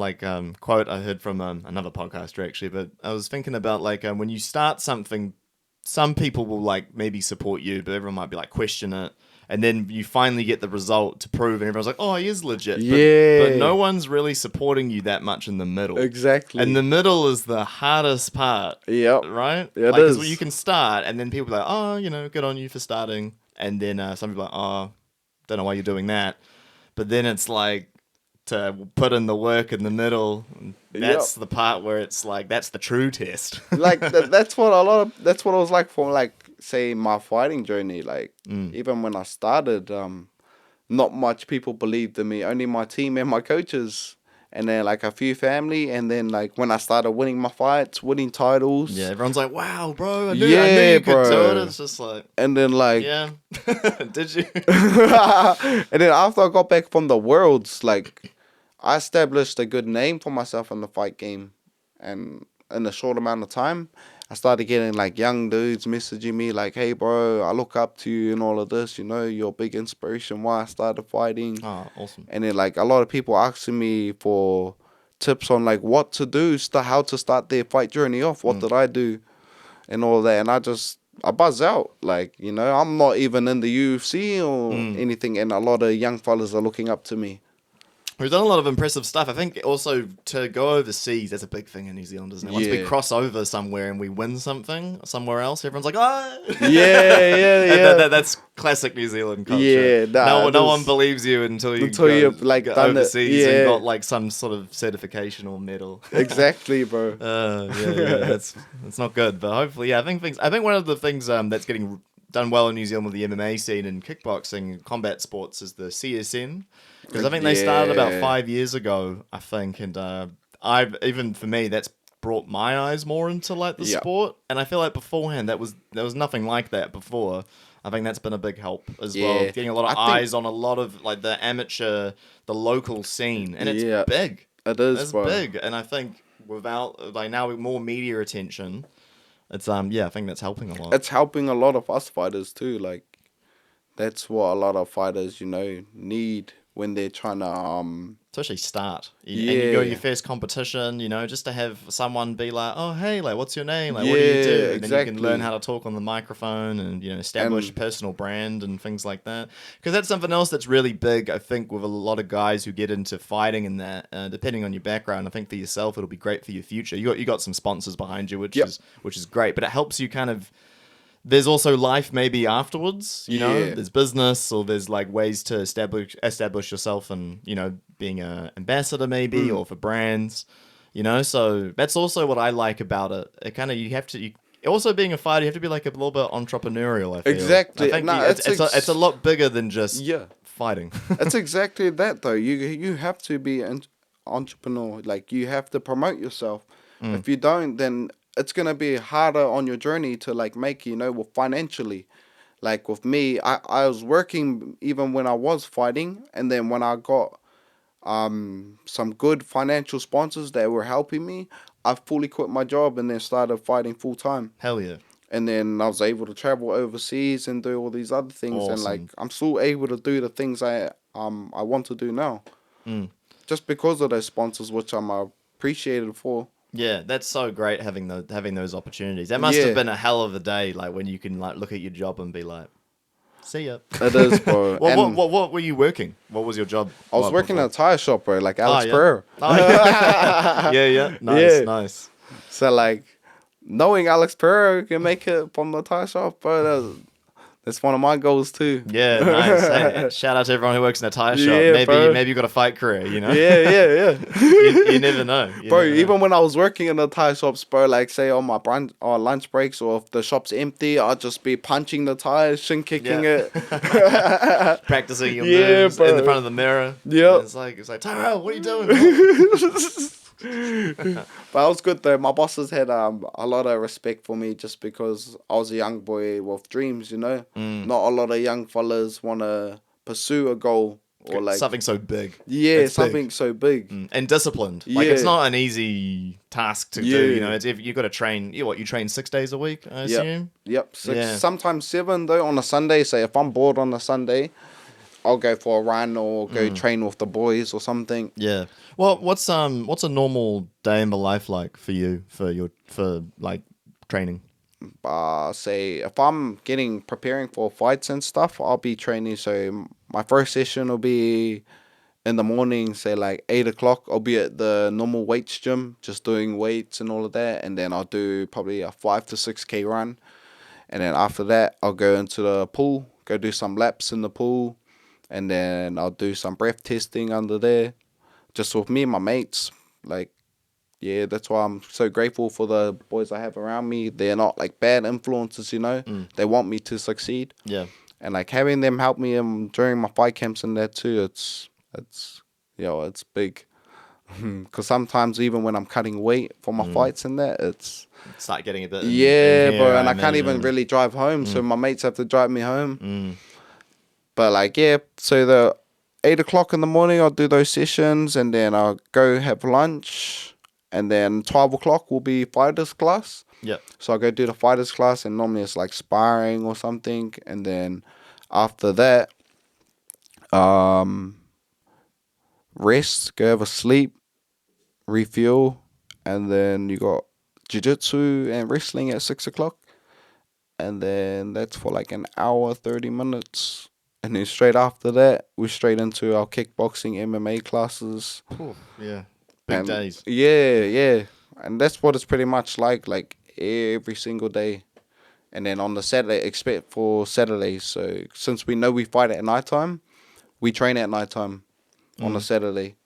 quote I heard from another podcaster actually, but I was thinking about like when you start something, some people will like maybe support you, but everyone might be like question it, and then you finally get the result to prove, and everyone's like, oh, he is legit. But no one's really supporting you that much in the middle. Exactly. And the middle is the hardest part. Yep. Right? Yeah, it is. is. You can start, and then people are like, oh, good on you for starting, and then some people are like, oh, don't know why you're doing that, but then it's like, to put in the work in the middle, that's the part where it's like that's the true test. Like that's what it was like for like say my fighting journey. Like even when I started, not much people believed in me. Only my team and my coaches, and then like a few family. And then like when I started winning my fights, winning titles, yeah, everyone's like, "Wow, bro! I knew you could do it." It's just like, and then like, yeah, did you? And then after I got back from the Worlds, like. I established a good name for myself in the fight game, and in a short amount of time, I started getting like young dudes messaging me like, "Hey, bro, I look up to you and all of this. You're a big inspiration why I started fighting." Oh, awesome! And then like a lot of people asking me for tips on like what to do, how to start their fight journey off. What did I do, and all that, and I buzz out like I'm not even in the UFC or anything, and a lot of young fellas are looking up to me. We've done a lot of impressive stuff. I think also to go overseas, that's a big thing in New Zealand, isn't it? Once we cross over somewhere and we win something somewhere else, everyone's like, oh! Yeah, and That's classic New Zealand culture. Yeah, nah, no one believes you until you until go, you've like go done it. overseas and Yeah, got like some sort of certification or medal. exactly, bro. That's not good. But hopefully, yeah, I think one of the things that's getting done well in New Zealand with the MMA scene and kickboxing combat sports is the CSN, because I think they started about Yeah. 5 years ago, I think, and I've even for me that's brought my eyes more into like the Yeah. sport, and I feel like beforehand there was nothing like that before. I think that's been a big help as well, Yeah. getting a lot of I think eyes on a lot of like the amateur, the local scene, and it's yeah, big. it is, It's bro. big, and I think without like now with more media attention, it's I think that's helping a lot. It's helping a lot of us fighters too. Like that's what a lot of fighters, need when they're trying to Especially start, and you go to your yeah. first competition, just to have someone be like, "Oh, hey, like, what's your name? Like, what do you Yeah, do?" And then you can learn exactly. how to talk on the microphone and establish a And personal brand and things like that. Because that's something else that's really big, I think, with a lot of guys who get into fighting and that. Depending on your background, I think for yourself, it'll be great for your future. You got some sponsors behind you, yep. which is great, but it helps you kind of. There's also life maybe afterwards, Yeah. there's business or there's like ways to establish yourself and, being a ambassador maybe or for brands, so that's also what I like about it. It kind of, also being a fighter, you have to be like a little bit entrepreneurial, I feel. I Exactly. think No, it's a lot bigger than just yeah. fighting. It's exactly that though. You have to be an entrepreneur. Like you have to promote yourself. If you don't, then it's gonna be harder on your journey to like make well, financially. Like with me, I was working even when I was fighting, and then when I got some good financial sponsors that were helping me, I fully quit my job and then started fighting full time. Hell yeah. And then I was able to travel overseas and do all these other things, and like Awesome. I'm still able to do the things I want to do now, just because of those sponsors, which I'm appreciated for. Yeah, that's so great having those opportunities. That must have Yeah, been a hell of a day, like when you can like look at your job and be like, "See ya." it is, bro. Well, And what were you working? What was your job? I was working at a tire shop, bro, like Oh Alex yeah. Pereira. Oh yeah. Yeah. Nice, Yeah. nice. So like knowing Alex Pereira can make it from the tire shop, bro, that's one of my goals too. Yeah, nice. Hey, shout out to everyone who works in a tire shop. Yeah, bro. Maybe you got a fight career. Yeah. You never know. Bro, even when I was working in the tire shops, bro, like say on my brunch or lunch breaks, or if the shop's empty, I'll just be punching the tires, shin kicking Yeah. it. Practicing your Yeah, moves bro. in the front of the mirror. Yep. And it's like Tyrel, what are you doing? But it was good though. My bosses had a lot of respect for me just because I was a young boy with dreams. Not a lot of young fellas want to pursue a goal or like Something so big. yeah, It's something big. so big. And disciplined. Like it's Yeah. not an easy task to do. Yeah. It's if you got to train. You train 6 days a week, I Yep. assume. Yep. Six, Yeah. sometimes 7 though on a Sunday. Say if I'm bored on a Sunday, I'll go for a run or go train with the boys or something. Yeah. Well, what's a normal day in the life like for you for like training? Say if I'm preparing for fights and stuff, I'll be training. So my first session will be in the morning, say like 8 o'clock. I'll be at the normal weights gym, just doing weights and all of that, and then I'll do probably a 5 to 6K run, and then after that I'll go into the pool, go do some laps in the pool, and then I'll do some breath testing under there, just with me and my mates. Like, yeah, that's why I'm so grateful for the boys I have around me. They're not like bad influences, They want me to succeed. Yeah. And like having them help me during my fight camps and that too, it's big. Because sometimes even when I'm cutting weight for my fights and that, it's Start getting a bit. yeah, in here, bro. And I can't even imagine. really drive home, so my mates have to drive me home. But like, yeah, so the 8 o'clock in the morning, I'll do those sessions, and then I'll go have lunch, and then 12 o'clock will be fighters class. Yep. So I go do the fighters class, and normally it's like sparring or something, and then after that, rest, go have a sleep, refuel, and then you got jiu-jitsu and wrestling at 6 o'clock, and then that's for like an hour 30 minutes, and then straight after that we're straight into our kickboxing MMA classes. Ooh, yeah. Big days. Yeah, and that's what it's pretty much like every single day. And then on the Saturday, expect for Saturdays. So since we know we fight at nighttime, we train at nighttime on a Saturday.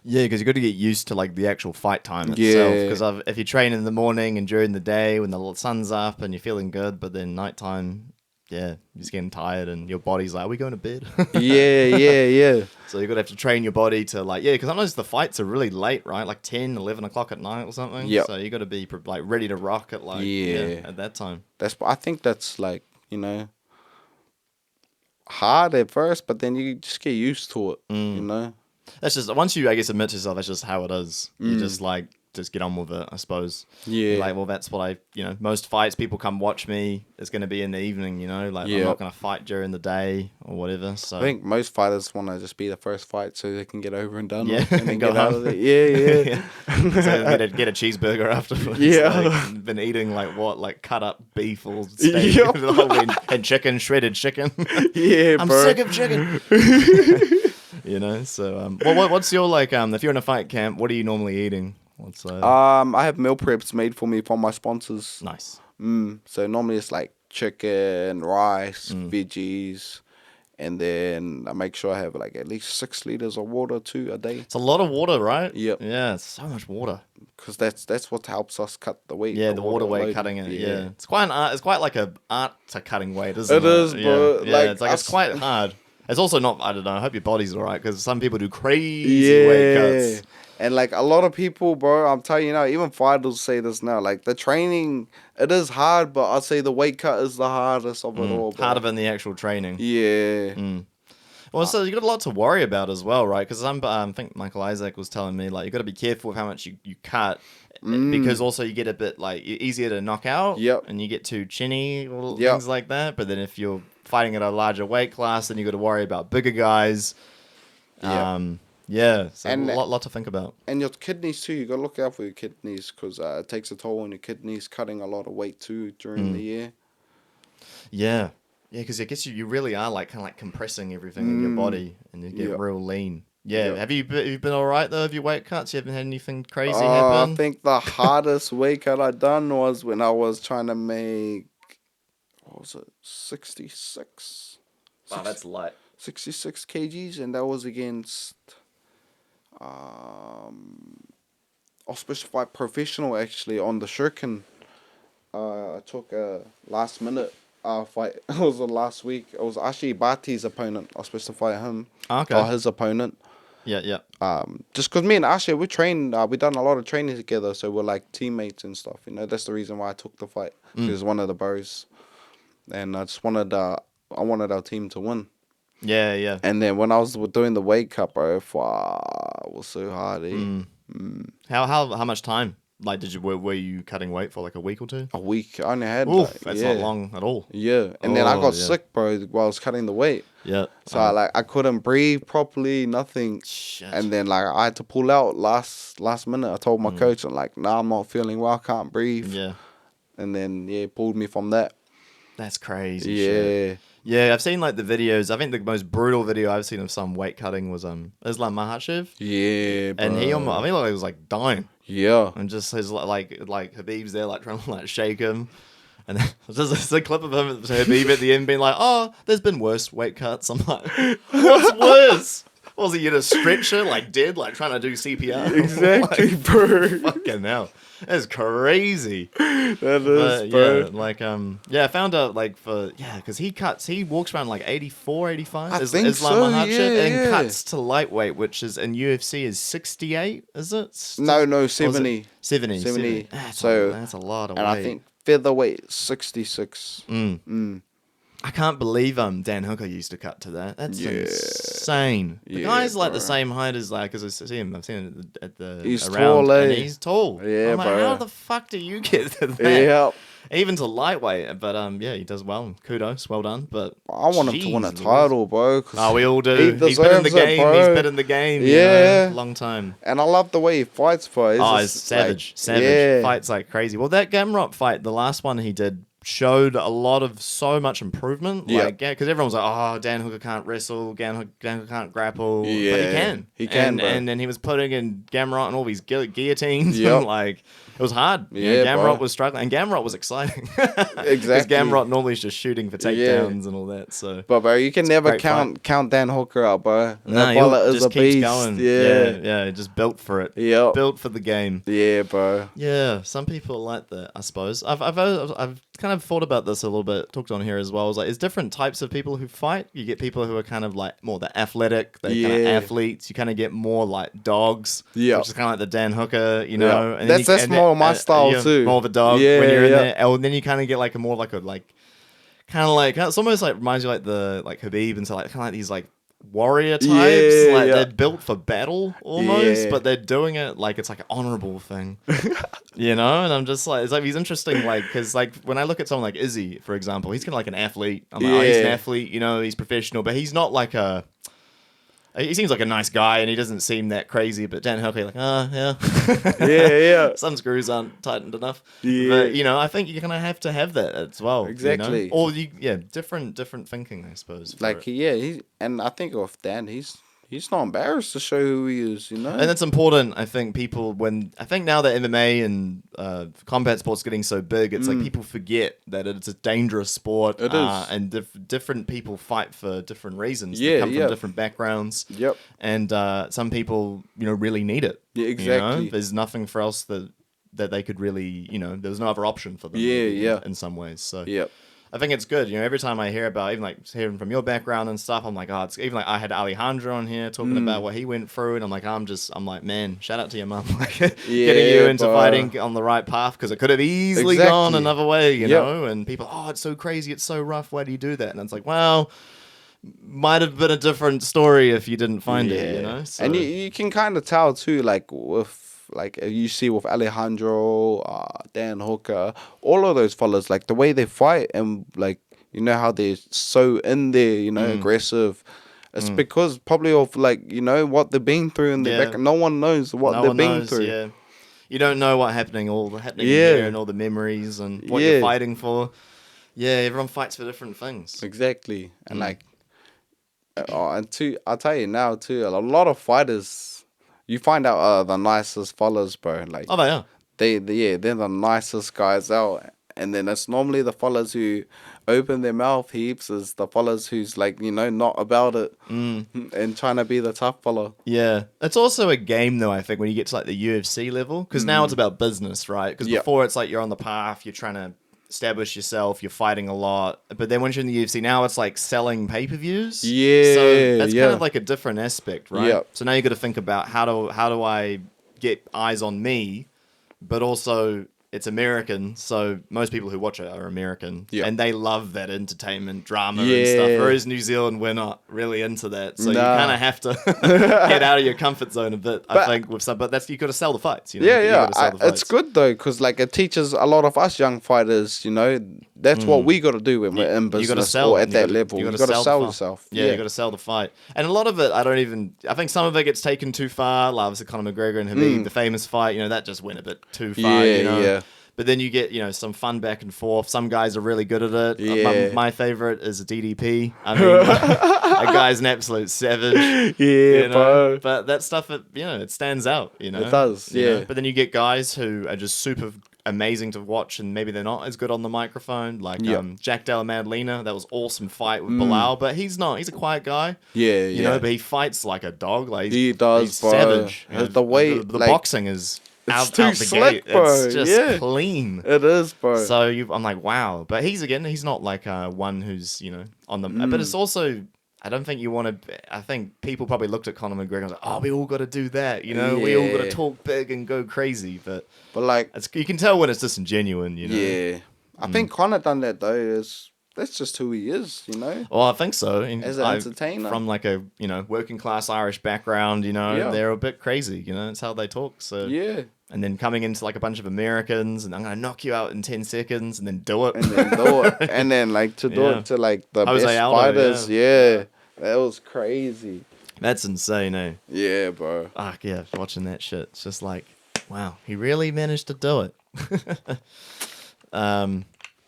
Yeah, because you got to get used to like the actual fight time itself. Yeah. Because if you train in the morning and during the day when the sun's up and you're feeling good, but then nighttime, yeah, you're just getting tired and your body's like, are we going to bed? Yeah. So you're going to have to train your body to like, yeah, because sometimes the fights are really late, right? Like 10, 11 o'clock at night or something. Yep. So you got to be like ready to rock at like, at that time. I think that's like, you know, hard at first, but then you just get used to it, you know? That's just, once you, I guess, admit to yourself, that's just how it is. You just like, just get on with it, I suppose. Yeah. You're like, well, that's what most fights, people come watch me. It's going to be in the evening, you know? Like, I'm not going to fight during the day or whatever. So I think most fighters want to just be the first fight so they can get over and done with Yeah, and then go get out home. of it. Yeah. So get a cheeseburger afterwards. Yeah. Like, been eating like cut up beef or steak and chicken, shredded chicken. Yeah, I'm bro. sick of chicken. So what's your like if you're in a fight camp, what are you normally eating? What's I have meal preps made for me from my sponsors. nice. So normally it's like chicken, rice, veggies, and then I make sure I have like at least 6 liters of water too a day. It's a lot of water, right? Yep. Yeah, it's so much water. Because that's what helps us cut the weight. Yeah, the water weight loading. cutting it. Yeah. It's quite an art. It's quite like a art to cutting weight, isn't it? It is, bro. Yeah, Like, it's like it's quite hard. It's also not. I don't know. I hope your body's alright because some people do crazy weight cuts. And like a lot of people, bro, I'm telling you now, even fighters say this now. Like the training, it is hard, but I'd say the weight cut is the hardest of it all. Bro. Harder than the actual training. Yeah. Well, so you got a lot to worry about as well, right? Because I think Michael Isaac was telling me like you got to be careful with how much you cut. Because also you get a bit like easier to knock out, and you get too chinny or things like that. But then if you're fighting at a larger weight class, then you got to worry about bigger guys. So and, a lot to think about. And your kidneys too. You got to look out for your kidneys because it takes a toll on your kidneys, cutting a lot of weight too during the year. Yeah, because I guess you really are like kind of like compressing everything in your body, and you get real lean. Yeah. Have you been all right though? Have your weight cuts? You haven't had anything crazy happen? I think the hardest weight cut I done was when I was trying to make, what was it, 66? Wow, that's light. 66 kgs, and that was against I was supposed to fight professional actually on the Shuriken. I took a last minute fight. It was the last week. It was actually Bati's opponent. I was supposed to fight him. Okay. Or his opponent. Yeah. Just because me and Ashley, we trained, we done a lot of training together, so we're like teammates and stuff. You know, that's the reason why I took the fight. He was one of the bros, and I just wanted, I wanted our team to win. Yeah. And then when I was doing the weight cut, bro, it was so hard. How much time? Like, were you cutting weight for like a week or two? A week. I only had. Oof, that's not long at all. Yeah, and then I got sick, bro, while I was cutting the weight. Yeah. So I couldn't breathe properly, nothing. Shit. And then like I had to pull out last minute. I told my coach, I'm like, nah, I'm not feeling well. I can't breathe. Yeah. And then it pulled me from that. That's crazy. Yeah. Shit. Yeah, I've seen like the videos. I think the most brutal video I've seen of some weight cutting was Islam Makhachev. Yeah, bro. And he almost, I mean, like he was like dying. Yeah. And just his like Habib's there like trying to like shake him. And then there's a clip of him, Habib at the end being like, "Oh, there's been worse weight cuts." I'm like, "What's worse? Was he in a stretcher, like dead, like trying to do CPR?" Exactly, like, bro. Fucking hell, that's crazy. That is, bro. Yeah, like I found out like because he walks around like 84, 85. I think Islam so, Makhachev, and yeah. cuts to lightweight, which is in UFC is 68. Is it? No, 70. 70. That's a lot of weight. And I think featherweight 66. I can't believe Dan Hooker used to cut to that. That's insane. The Yeah, guy's like bro. the same height as like, because I've seen him at the He's around, tall, and eh? he's tall. Yeah, I'm like, bro. how the fuck do you get to that? Yeah. Even to lightweight, but he does well. Kudos, well done. But I want him to win a jeez title, bro. 'Cause oh, we all do. he He's been in the deserves it, game. bro. He's been in the game. Yeah. Long time. And I love the way he fights, bro. He's savage. Yeah. Fights like crazy. Well, that Gamrot fight, the last one he did showed a lot of so much improvement. Yeah. Like, because everyone was like, "Oh, Dan Hooker can't wrestle. Dan Hooker can't grapple." But he Yeah, can. he can, bro. And then he was putting in Gamrot and all these guillotines. Yep. Like, it was hard. Yeah, Gamrot bro. was struggling, and Gamrot was exciting. Because Exactly. Gamrot normally is just shooting for takedowns and all that. So, But bro, you can never great count Dan Hooker out, bro. no, That he fella is just a keeps beast. going. Yeah. Just built for it. Yep. Built for the game. Yeah, bro. Yeah, some people like that, I suppose. I've kind of thought about this a little bit, talked on here as well. It's like, there's different types of people who fight. You get people who are kind of like more the athletic, they're kind of Yeah. athletes. You kind of get more like dogs, Yeah. which is kind of like the Dan Hooker, you know. Yeah. And then That's more my style you're too. More of a dog Yeah, when you're in yeah. there. And then you kind of get like a more like a it's almost like reminds you like the like Habib and so like kind of like these like warrior types, Yeah, like yeah. they're built for battle almost, Yeah. but they're doing it like it's like an honorable thing, you know. And I'm just like, it's like he's interesting, like because like when I look at someone like Izzy, for example, he's kind of like an athlete. I'm like, oh, he's an Yeah. athlete, you know, he's professional, but he's not like a. He seems like a nice guy, and he doesn't seem that crazy. But Dan Hooker, like, yeah, Yeah. Some screws aren't tightened enough. Yeah. But you know, I think you're gonna have to have that as well. Exactly. You know? Or different thinking, I suppose. for Like, it. yeah, and I think of Dan, he's not embarrassed to show who he is, you know? And it's important, I think, I think now that MMA and combat sports getting so big, it's like people forget that it's a dangerous sport. It is. And different people fight for different reasons. Yeah, They come yeah. from different backgrounds. Yep. And some people, you know, really need it. Yeah, You exactly. know? There's nothing for else that they could really, you know, there's no other option for them. Yeah, really, yeah. In some ways. So Yep. I think it's good. You know, every time I hear about, even like hearing from your background and stuff, I'm like, oh, it's even like I had Alejandro on here talking about what he went through, and I'm like, man, shout out to your mum, like getting you into bro. fighting on the right path, because it could have easily Exactly. gone another way, you Yep. know. And people, oh, it's so crazy, it's so rough. Why do you do that? And it's like, well, might have been a different story if you didn't find it, you know. So, And you can kind of tell too, like you see with Alejandro, Dan Hooker, all of those fellas, like the way they fight and like you know how they're so in there, you know, aggressive. It's because probably of like you know what they've been through in their Yeah. back. No one knows what no they've one been knows, through. yeah. You don't know what happening Yeah. here and all the memories and what Yeah. you're fighting for. Yeah, everyone fights for different things. Exactly, and like, I'll tell you now too. A lot of fighters, you find out the nicest fellas, bro. Like, Oh, they are. they're the nicest guys out, and then it's normally the fellas who open their mouth heaps is the fellas who's like you know not about it and trying to be the tough fella. Yeah. It's also a game, though, I think, when you get to like the UFC level, because now it's about business, right? Because Yep. before it's like you're on the path, you're trying to establish yourself, you're fighting a lot. But then once you're in the UFC, now it's like selling pay-per-views. Yeah, So that's yeah. kind of like a different aspect, right? Yep. So now you got to think about how do I get eyes on me, but also it's American, so most people who watch it are American, Yep. and they love that entertainment drama and stuff. Yeah. Whereas New Zealand, we're not really into that, so you Nah. kind of have to get out of your comfort zone a bit. I think with some, but that's you got to sell the fights. You know? You Yeah, gotta sell the it's fights. good though, because like it teaches a lot of us young fighters. You know, that's what we got to do when we're in You got to business sell or it. at that level. You got to the sell fight. yourself. Yeah, you got to sell the fight. And a lot of it, I think some of it gets taken too far. Like obviously Conor McGregor and Habib, the famous fight. You know, that just went a bit too far. Yeah, you know? yeah. But then you get, you know, some fun back and forth. Some guys are really good at it. Yeah. My favorite is DDP. I mean, that guy's an absolute savage. Yeah, You know? bro. But that stuff, it stands out, you know. It does, You know? yeah. But then you get guys who are just super amazing to watch, and maybe they're not as good on the microphone. Like Yeah. Jack Della Maddalena, that was awesome fight with Bilal, but he's not. He's a quiet guy. Yeah, You know, but he fights like a dog. Like He does, he's bro. savage. You know, The way, the like, boxing is out too the slick, gate. bro. It's just Yeah. clean. It is, bro. So I'm like, wow. But he's not like one who's, you know, on the. But it's also, I don't think you want to. I think people probably looked at Conor McGregor and was like, oh, we all got to do that. You know, we all got to Yeah. talk big and go crazy. But like, you can tell when it's disingenuine, you know. yeah, I think Conor done that though. That's just who he is, you know. Well, I think so. As an entertainer. From like a working class Irish background, you know, Yeah. they're a bit crazy. You know, it's how they talk. So Yeah, and then coming into like a bunch of Americans, and I'm gonna knock you out in 10 seconds, and then do it. and then do it, and then like to do Yeah. it to like the Jose best Aldo, fighters. Yeah, that was crazy. That's insane, eh? Yeah, bro. Ah, yeah, watching that shit. It's just like, wow, he really managed to do it.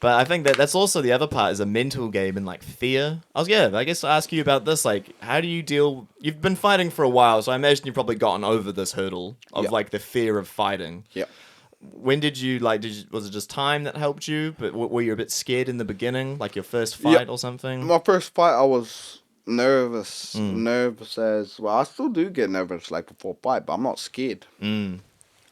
But I think that's also the other part is a mental game and like fear. I guess I'll ask you about this. Like, how do you deal? You've been fighting for a while, so I imagine you've probably gotten over this hurdle of Yeah. like the fear of fighting. Yeah. When did you was it just time that helped you? But were you a bit scared in the beginning, like your first Yeah. fight or something? My first fight, I was nervous as well. I still do get nervous like before a fight, but I'm not scared.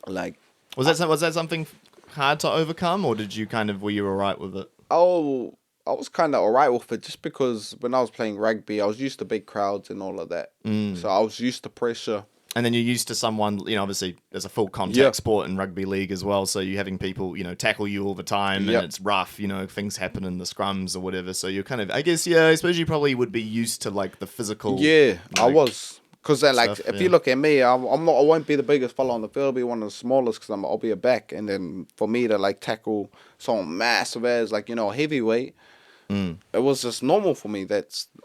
Like, Was that something hard to overcome, or were you alright with it? oh, I was kind of alright with it just because when I was playing rugby, I was used to big crowds and all of that. So I was used to pressure. And then you're used to someone, obviously there's a full contact Yeah. sport in rugby league as well. So you're having people, tackle you all the time Yep. and it's rough, things happen in the scrums or whatever. So you're kind of, I guess, I suppose you probably would be used to like the physical. Yeah, I was. Because like, stuff, if yeah. you look at me, I won't be the biggest fella on the field. I'll be one of the smallest because I'll be a back. And then for me to like tackle someone massive as like, a heavyweight, it was just normal for me.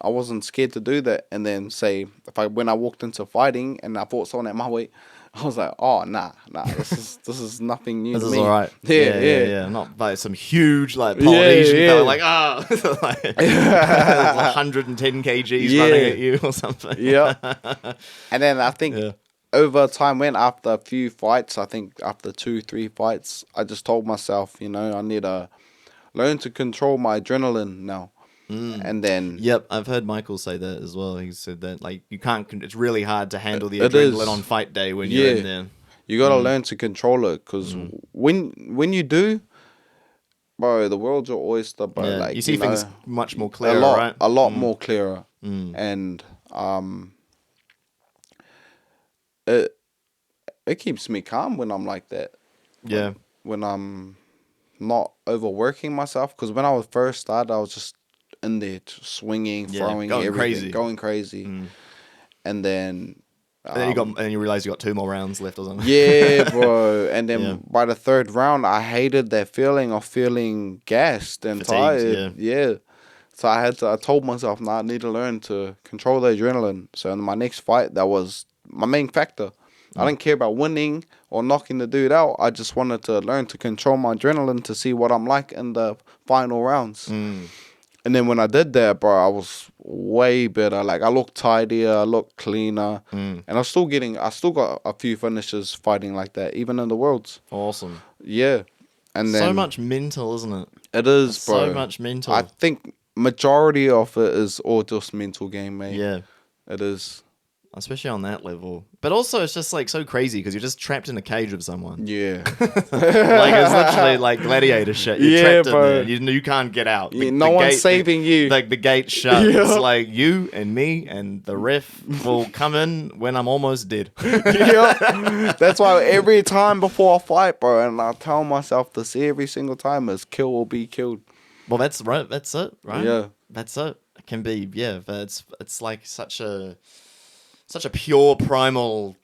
I wasn't scared to do that. And then say, when I walked into fighting and I fought someone at my weight, I was like, oh, nah, this is nothing new This to is me. all right. Yeah. Not like some huge like Polynesian fella like, like 110 kgs running at you or something. Yeah. And then I think Yeah. over time, after a few fights, I think after 2-3 fights, I just told myself, I need to learn to control my adrenaline now. And then Yep, I've heard Michael say that as well. He said that like you can't. It's really hard to handle the It adrenaline is. on fight day when you're in there. you got to learn to control it because when you do, bro, the world's your oyster, bro. Yeah, Like, you see things much more clearer, right? a lot more clearer. And it keeps me calm when I'm like that. Yeah. When I'm not overworking myself, because when I was first started, I was just in there swinging, Yeah, throwing going everything, crazy. going crazy, and then And then you realize you got 2 more rounds left or something. yeah, bro. And then Yeah. by the third round, I hated that feeling of feeling gassed and Fatigued, tired. Yeah. So I told myself, nah, I need to learn to control the adrenaline. So in my next fight, that was my main factor. I didn't care about winning or knocking the dude out. I just wanted to learn to control my adrenaline to see what I'm like in the final rounds. And then when I did that, bro, I was way better. Like, I looked tidier, I looked cleaner. And I still got a few finishes fighting like that, even in the Worlds. Awesome. Yeah. And then So much mental, isn't it? it is, bro. So much mental. I think majority of it is all just mental game, mate. Yeah. It is. Especially on that level. But also, it's just like so crazy because you're just trapped in a cage with someone. Yeah. Like, it's literally like gladiator shit. You're Yeah, trapped bro. in there. You can't get out. Yeah, no one's saving you. Like, the gate's shut. Yeah. It's like you and me and the ref will come in when I'm almost dead. Yeah. That's why every time before I fight, bro, and I tell myself this every single time is kill or be killed. Well, that's right. That's it, right? Yeah. That's it. It can be, but it's like such a pure primal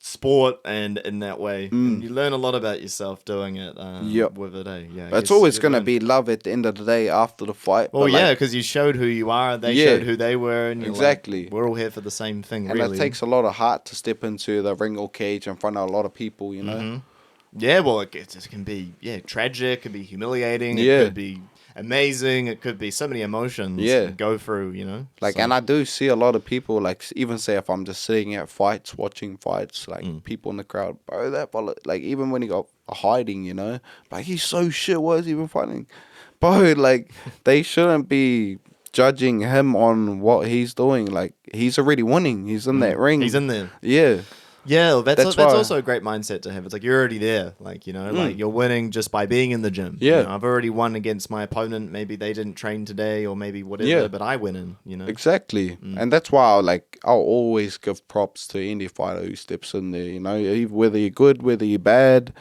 sport, and in that way, and you learn a lot about yourself doing it. Yep. With it, eh? Yeah. I It's guess always you going to learn. be love at the end of the day after the fight. Well, but, yeah, like, because you showed who you are, they Yeah. showed who they were, and you're Exactly. like, we're all here for the same thing, and really. it takes a lot of heart to step into the ring or cage in front of a lot of people, you know? Yeah, well, it can be tragic, it could be humiliating, Yeah. it could be amazing, it could be so many emotions. Yeah. to go through, you know. Like, So- and I do see a lot of people, like, even say if I'm just sitting at fights, watching fights, like, people in the crowd, bro, that fella, like, even when he got hiding, you know, like, he's so shit, why is he even fighting? Bro, like, they shouldn't be judging him on what he's doing. Like, he's already winning. He's in that ring. He's in there. Yeah. Yeah, well, that's why- also a great mindset to have. It's like you're already there, like, you know, like you're winning just by being in the gym. Yeah. You know, I've already won against my opponent. Maybe they didn't train today, or maybe whatever, Yeah. but I win in. You know, Exactly. And that's why I'll always give props to any fighter who steps in there, you know, whether you're good, whether you're bad,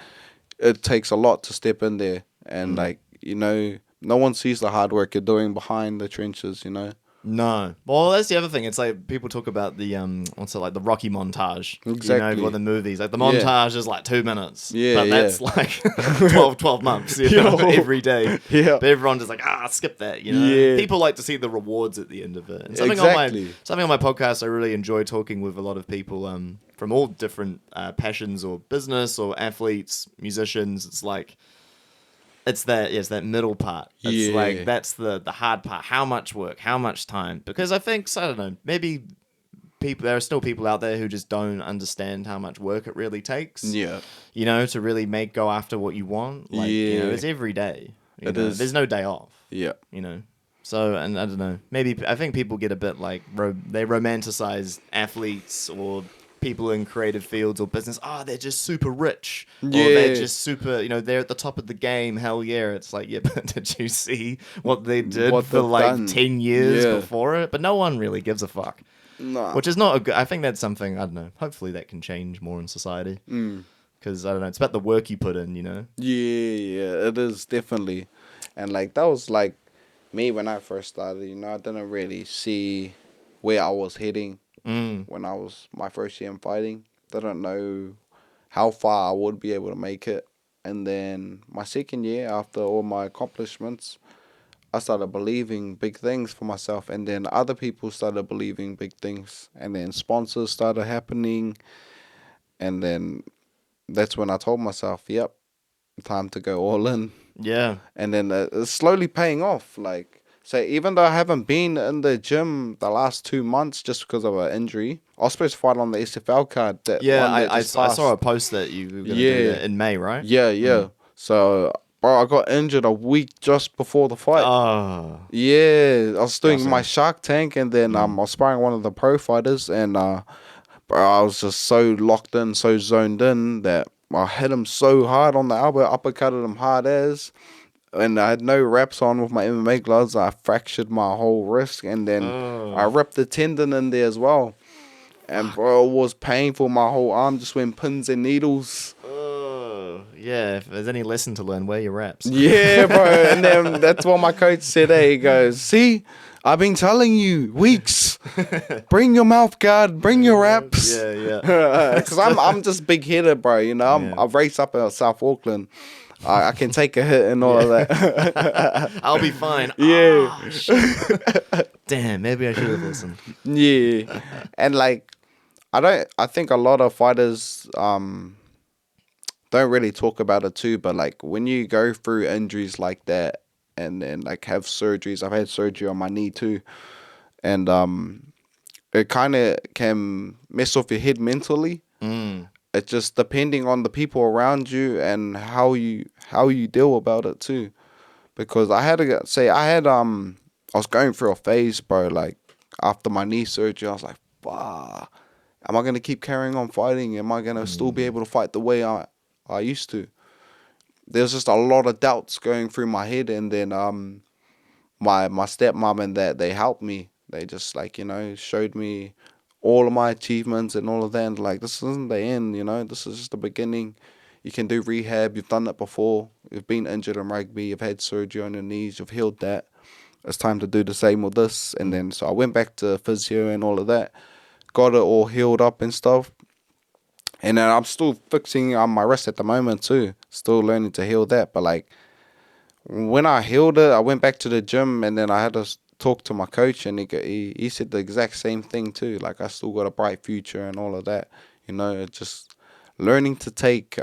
it takes a lot to step in there. And like, you know, no one sees the hard work you're doing behind the trenches, you know. No. Well, that's the other thing. It's like people talk about the like the Rocky montage. Exactly. You know, or the movies. Like the montage is like 2 minutes. Yeah, But yeah. that's like 12 months, you know, Yo. every day. Yeah. But everyone just like, skip that, you know. Yeah. People like to see the rewards at the end of it. And Exactly. something on my podcast, I really enjoy talking with a lot of people from all different passions or business or athletes, musicians. It's like It's that middle part. It's like that's the hard part. How much work? How much time? Because I think I don't know. Maybe there are still people out there who just don't understand how much work it really takes. Yeah. To really go after what you want. Like it's every day. It is. There's no day off. Yeah. So, and I don't know. Maybe I think people get a bit like they romanticize athletes or people in creative fields or business. Oh, they're just super rich. Or they're just super, they're at the top of the game. Hell yeah. It's like, yeah, but did you see what they did for like done. 10 years before it? But no one really gives a fuck. No. Which is not a good, I think that's something, I don't know. Hopefully that can change more in society. Because, I don't know, it's about the work you put in, Yeah, it is definitely. And like, that was like me when I first started, I didn't really see where I was heading. When I was my first year in fighting, didn't know how far I would be able to make it. And then my second year, after all my accomplishments, I started believing big things for myself. And then other people started believing big things. And then sponsors started happening. And then that's when I told myself, yep, time to go all in. Yeah. And then it's slowly paying off. Like, so even though I haven't been in the gym the last 2 months just because of an injury, I was supposed to fight on the SFL card. I saw a post that you were going to do that in May, right? Yeah. So, bro, I got injured a week just before the fight. Oh. Yeah, I was doing my Shark Tank, and then I was sparring one of the pro fighters, and bro, I was just so locked in, so zoned in that I hit him so hard on the elbow, uppercutted him hard as. And I had no wraps on with my MMA gloves. I fractured my whole wrist, and then I ripped the tendon in there as well. And bro, it was painful. My whole arm just went pins and needles. Yeah, if there's any lesson to learn, wear your wraps. Yeah, bro. And then that's what my coach said. He goes, see, I've been telling you weeks. Bring your mouth guard. Bring your wraps. Yeah. Because I'm just big headed, bro. I race up in South Auckland. I can take a hit and all of that. I'll be fine. Yeah. Oh, damn, maybe I should have listened. Yeah. And like, I think a lot of fighters don't really talk about it too, but like when you go through injuries like that and then like have surgeries, I've had surgery on my knee too. And it kind of can mess with your head mentally. It's just depending on the people around you and how you deal about it too. Because I was going through a phase, bro. Like after my knee surgery, I was like, "Fuck, am I gonna keep carrying on fighting? Am I gonna still be able to fight the way I used to?" There's just a lot of doubts going through my head, and then my stepmom and that they helped me. They just showed me all of my achievements and all of that. And like, this isn't the end, this is just the beginning. You can do rehab. You've done it before. You've been injured in rugby. You've had surgery on your knees. You've healed that. It's time to do the same with this. And then, so I went back to physio and all of that. Got it all healed up and stuff. And then I'm still fixing my wrist at the moment too. Still learning to heal that. But like, when I healed it, I went back to the gym and then I had to talked to my coach, and he said the exact same thing too. Like, I still got a bright future and all of that. Just learning to take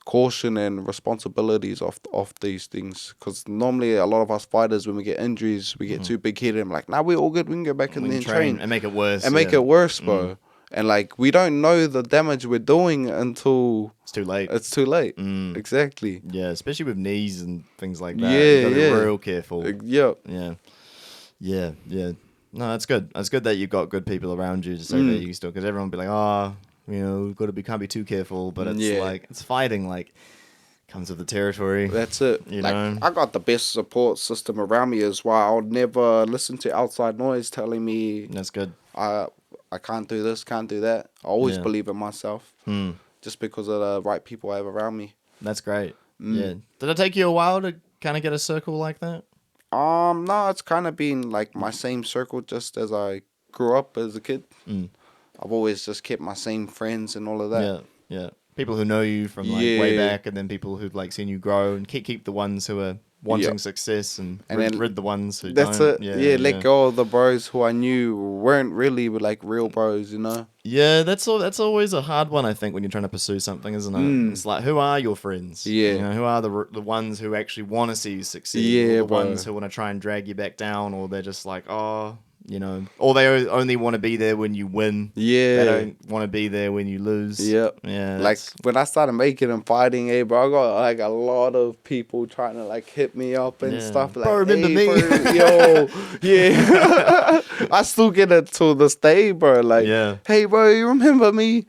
caution and responsibilities of these things. Because normally a lot of us fighters, when we get injuries, we get too big headed and like, nah, we're all good. We can go back and then train and make it worse. Make it worse, bro. And like, we don't know the damage we're doing until it's too late. It's too late. Exactly. Yeah, especially with knees and things like that. You gotta be real careful. Yeah. No, that's good. That's good that you've got good people around you to say that you still, because everyone will be like, can't be too careful. But it's like, it's fighting, like, comes with the territory. That's it. I got the best support system around me as well. I'll never listen to outside noise telling me that's good. I can't do this, can't do that. I always believe in myself. Just because of the right people I have around me. That's great. Yeah. Did it take you a while to kind of get a circle like that? No, it's kind of been like my same circle just as I grew up as a kid. I've always just kept my same friends and all of that. Yeah. People who know you from like way back, and then people who've like seen you grow, and keep the ones who are wanting Yep. success and, And then rid the ones who that's don't. it. Yeah, Yeah, yeah. let go of the bros who I knew weren't really like real bros, you know? Yeah, that's always a hard one, I think, when you're trying to pursue something, isn't it? It's like, who are your friends? Yeah. You know, who are the ones who actually want to see you succeed, or Yeah, the bro. ones who want to try and drag you back down, or they're just like, oh, you know, or they only want to be there when you win. Yeah. They don't want to be there when you lose. Yep. Yeah. Like That's, when I started making and fighting, hey bro, I got like a lot of people trying to like hit me up and Yeah. stuff. Like, Bro, remember hey, me?" bro, yo, yeah. I still get it to this day, bro. Like, Yeah. hey, bro, you remember me?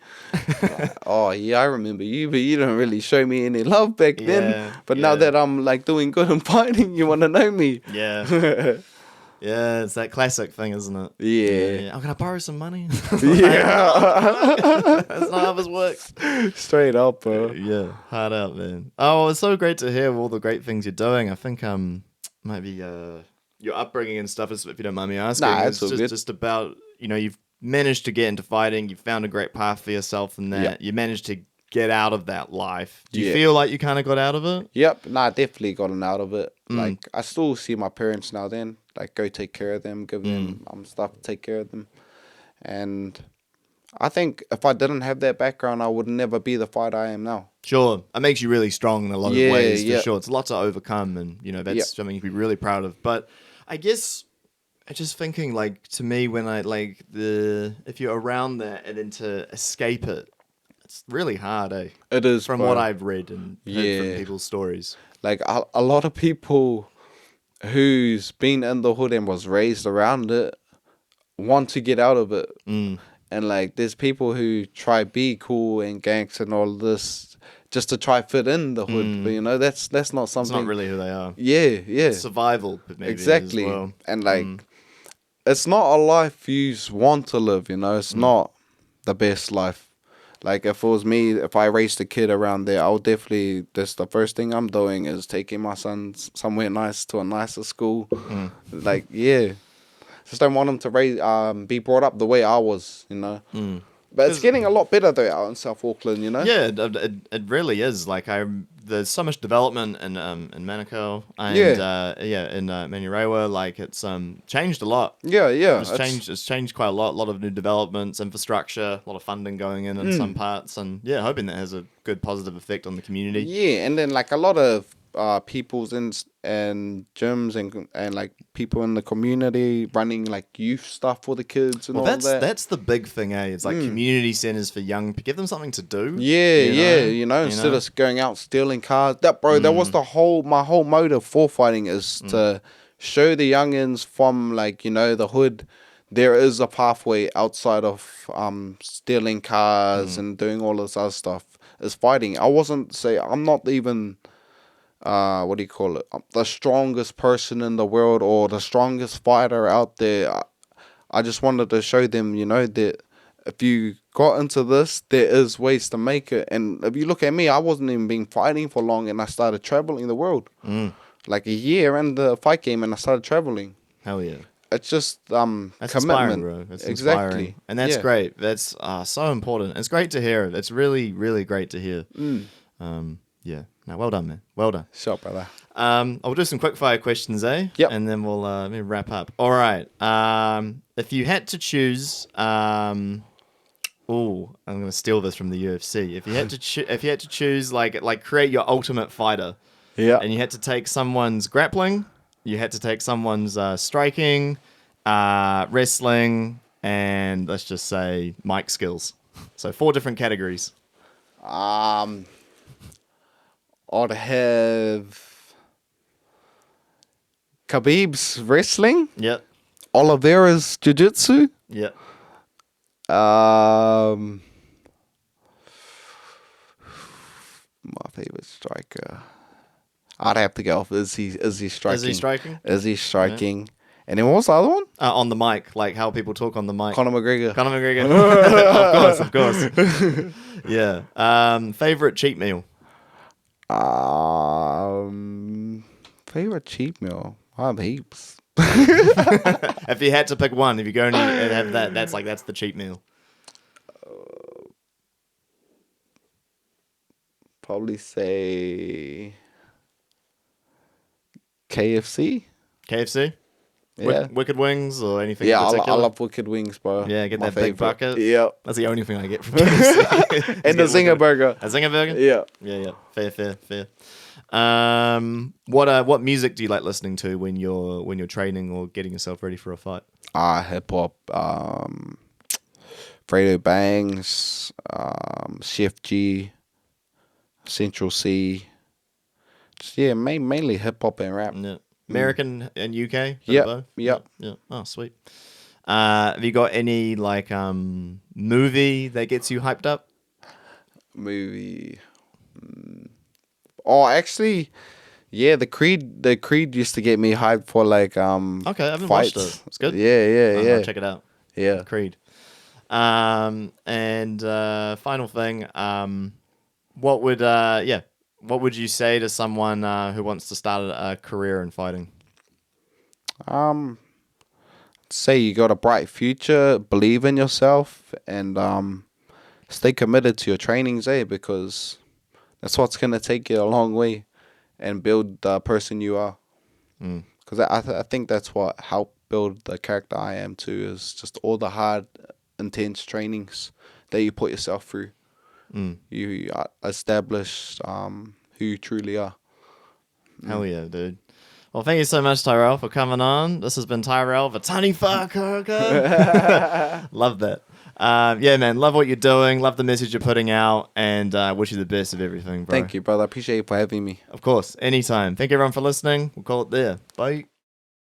Like, oh yeah, I remember you, but you didn't really show me any love back then. Yeah, But now yeah. that I'm like doing good and fighting, you want to know me? Yeah. Yeah, it's that classic thing, isn't it? Yeah. I'm gonna borrow some money. Yeah. That's not how this works. Straight up, bro. Yeah, hard out, man. Oh, it's so great to hear all the great things you're doing. I think maybe your upbringing and stuff is, if you don't mind me asking, Nah, is it's all good. just about, you know, you've managed to get into fighting. You found a great path for yourself, and that Yep. you managed to get out of that life. Do you Yeah. feel like you kind of got out of it? Yep, nah, I definitely gotten out of it. Mm. Like, I still see my parents now then. Like, go take care of them, give them stuff to take care of them. And I think if I didn't have that background, I would never be the fighter I am now. Sure, it makes you really strong in a lot of Yeah, ways, for yeah. sure. It's a lot to overcome, and you know that's Yep. something you can be really proud of. But I guess I'm just thinking, like, to me, when I like if you're around that and then to escape it, it's really hard, eh? It is, From bro. what I've read and heard from Yeah. people's stories. Like, a lot of people who's been in the hood and was raised around it want to get out of it. Mm. And, like, there's people who try be cool and gangs and all this just to try fit in the hood. But, you know, that's not It's something... not really who they are. Yeah, yeah. Survival, but maybe Exactly. as well. And, like, it's not a life you want to live, you know? It's not the best life. Like, if it was me, if I raised a kid around there, I'll definitely, that's the first thing I'm doing is taking my son somewhere nice to a nicer school. Like, yeah. Just don't want him to be brought up the way I was, you know? But it's getting a lot better, though, out in South Auckland, you know? Yeah, it really is. Like there's so much development in Manukau and in Manurewa. Like it's changed a lot. Yeah, yeah. It's changed quite a lot. A lot of new developments, infrastructure, a lot of funding going in some parts, and yeah, hoping that has a good positive effect on the community. Yeah, and then, like, a lot of people's and gyms and like people in the community running like youth stuff for the kids and all that. That's the big thing, eh? It's like community centers for young. Give them something to do. Yeah, you know, instead of going out stealing cars. That was my whole motive for fighting is to show the youngins from, like, you know, the hood. There is a pathway outside of stealing cars and doing all this other stuff. Is fighting. I'm not even what do you call it? The strongest person in the world or the strongest fighter out there. I just wanted to show them, you know, that if you got into this, there is ways to make it. And if you look at me, I wasn't even been fighting for long, and I started traveling the world. Like a year in the fight game, and I started traveling. Hell yeah. It's just That's commitment, inspiring, bro. That's exactly, inspiring. And that's great. That's so important. It's great to hear. It's really, really great to hear. Yeah. No, well done, man. Well done. Sure, brother. I'll do some quickfire questions, eh? Yep. And then we'll maybe wrap up. All right. If you had to choose, I'm gonna steal this from the UFC. If you had to choose, like create your ultimate fighter, and you had to take someone's grappling, you had to take someone's striking, wrestling, and let's just say mic skills. So 4 different categories. I'd have Khabib's wrestling, Yep. Oliveira's jiu-jitsu, Yep. my favorite striker. I'd have to go off Izzy striking. Is he striking? Izzy striking. Yeah. And then what was the other one? On the mic, like how people talk on the mic. Conor McGregor. Of course. Yeah. Favorite cheat meal? Favorite cheat meal? I have heaps. If you had to pick one, if you go and have that, that's the cheat meal. Probably say KFC. KFC? Yeah. Wicked wings or anything Yeah, in I particular? love Wicked Wings, bro. Yeah, get My that big favorite. bucket. Yeah. That's the only thing I get from KFC. And the Zinger Burger. A Zinger burger? Yeah. Yeah. Fair. What music do you like listening to when you're training or getting yourself ready for a fight? Hip hop. Fredo Bangs. Chef G. Central C. Just, yeah, mainly hip hop and rap. Yeah. American and UK? Bit of Yep, both? yep. Yeah. Oh, sweet. Have you got any like movie that gets you hyped up? Movie. Oh, actually, yeah, the Creed used to get me hyped for like Okay, I haven't fights. watched it. It's good. Yeah. I'll check it out. Yeah. Creed. And final thing, what would you say to someone who wants to start a career in fighting? Say you got a bright future, believe in yourself, and stay committed to your trainings, because that's what's gonna take you a long way and build the person you are. Because I think that's what helped build the character I am too, is just all the hard, intense trainings that you put yourself through. You establish who you truly are. Hell yeah, dude. Well, thank you so much, Tyrel, for coming on. This has been Tyrel The Taniwha Karaka. Love that. Yeah, man, love what you're doing. Love the message you're putting out, and wish you the best of everything, bro. Thank you, brother. I appreciate you for having me. Of course, anytime. Thank you, everyone, for listening. We'll call it there. Bye.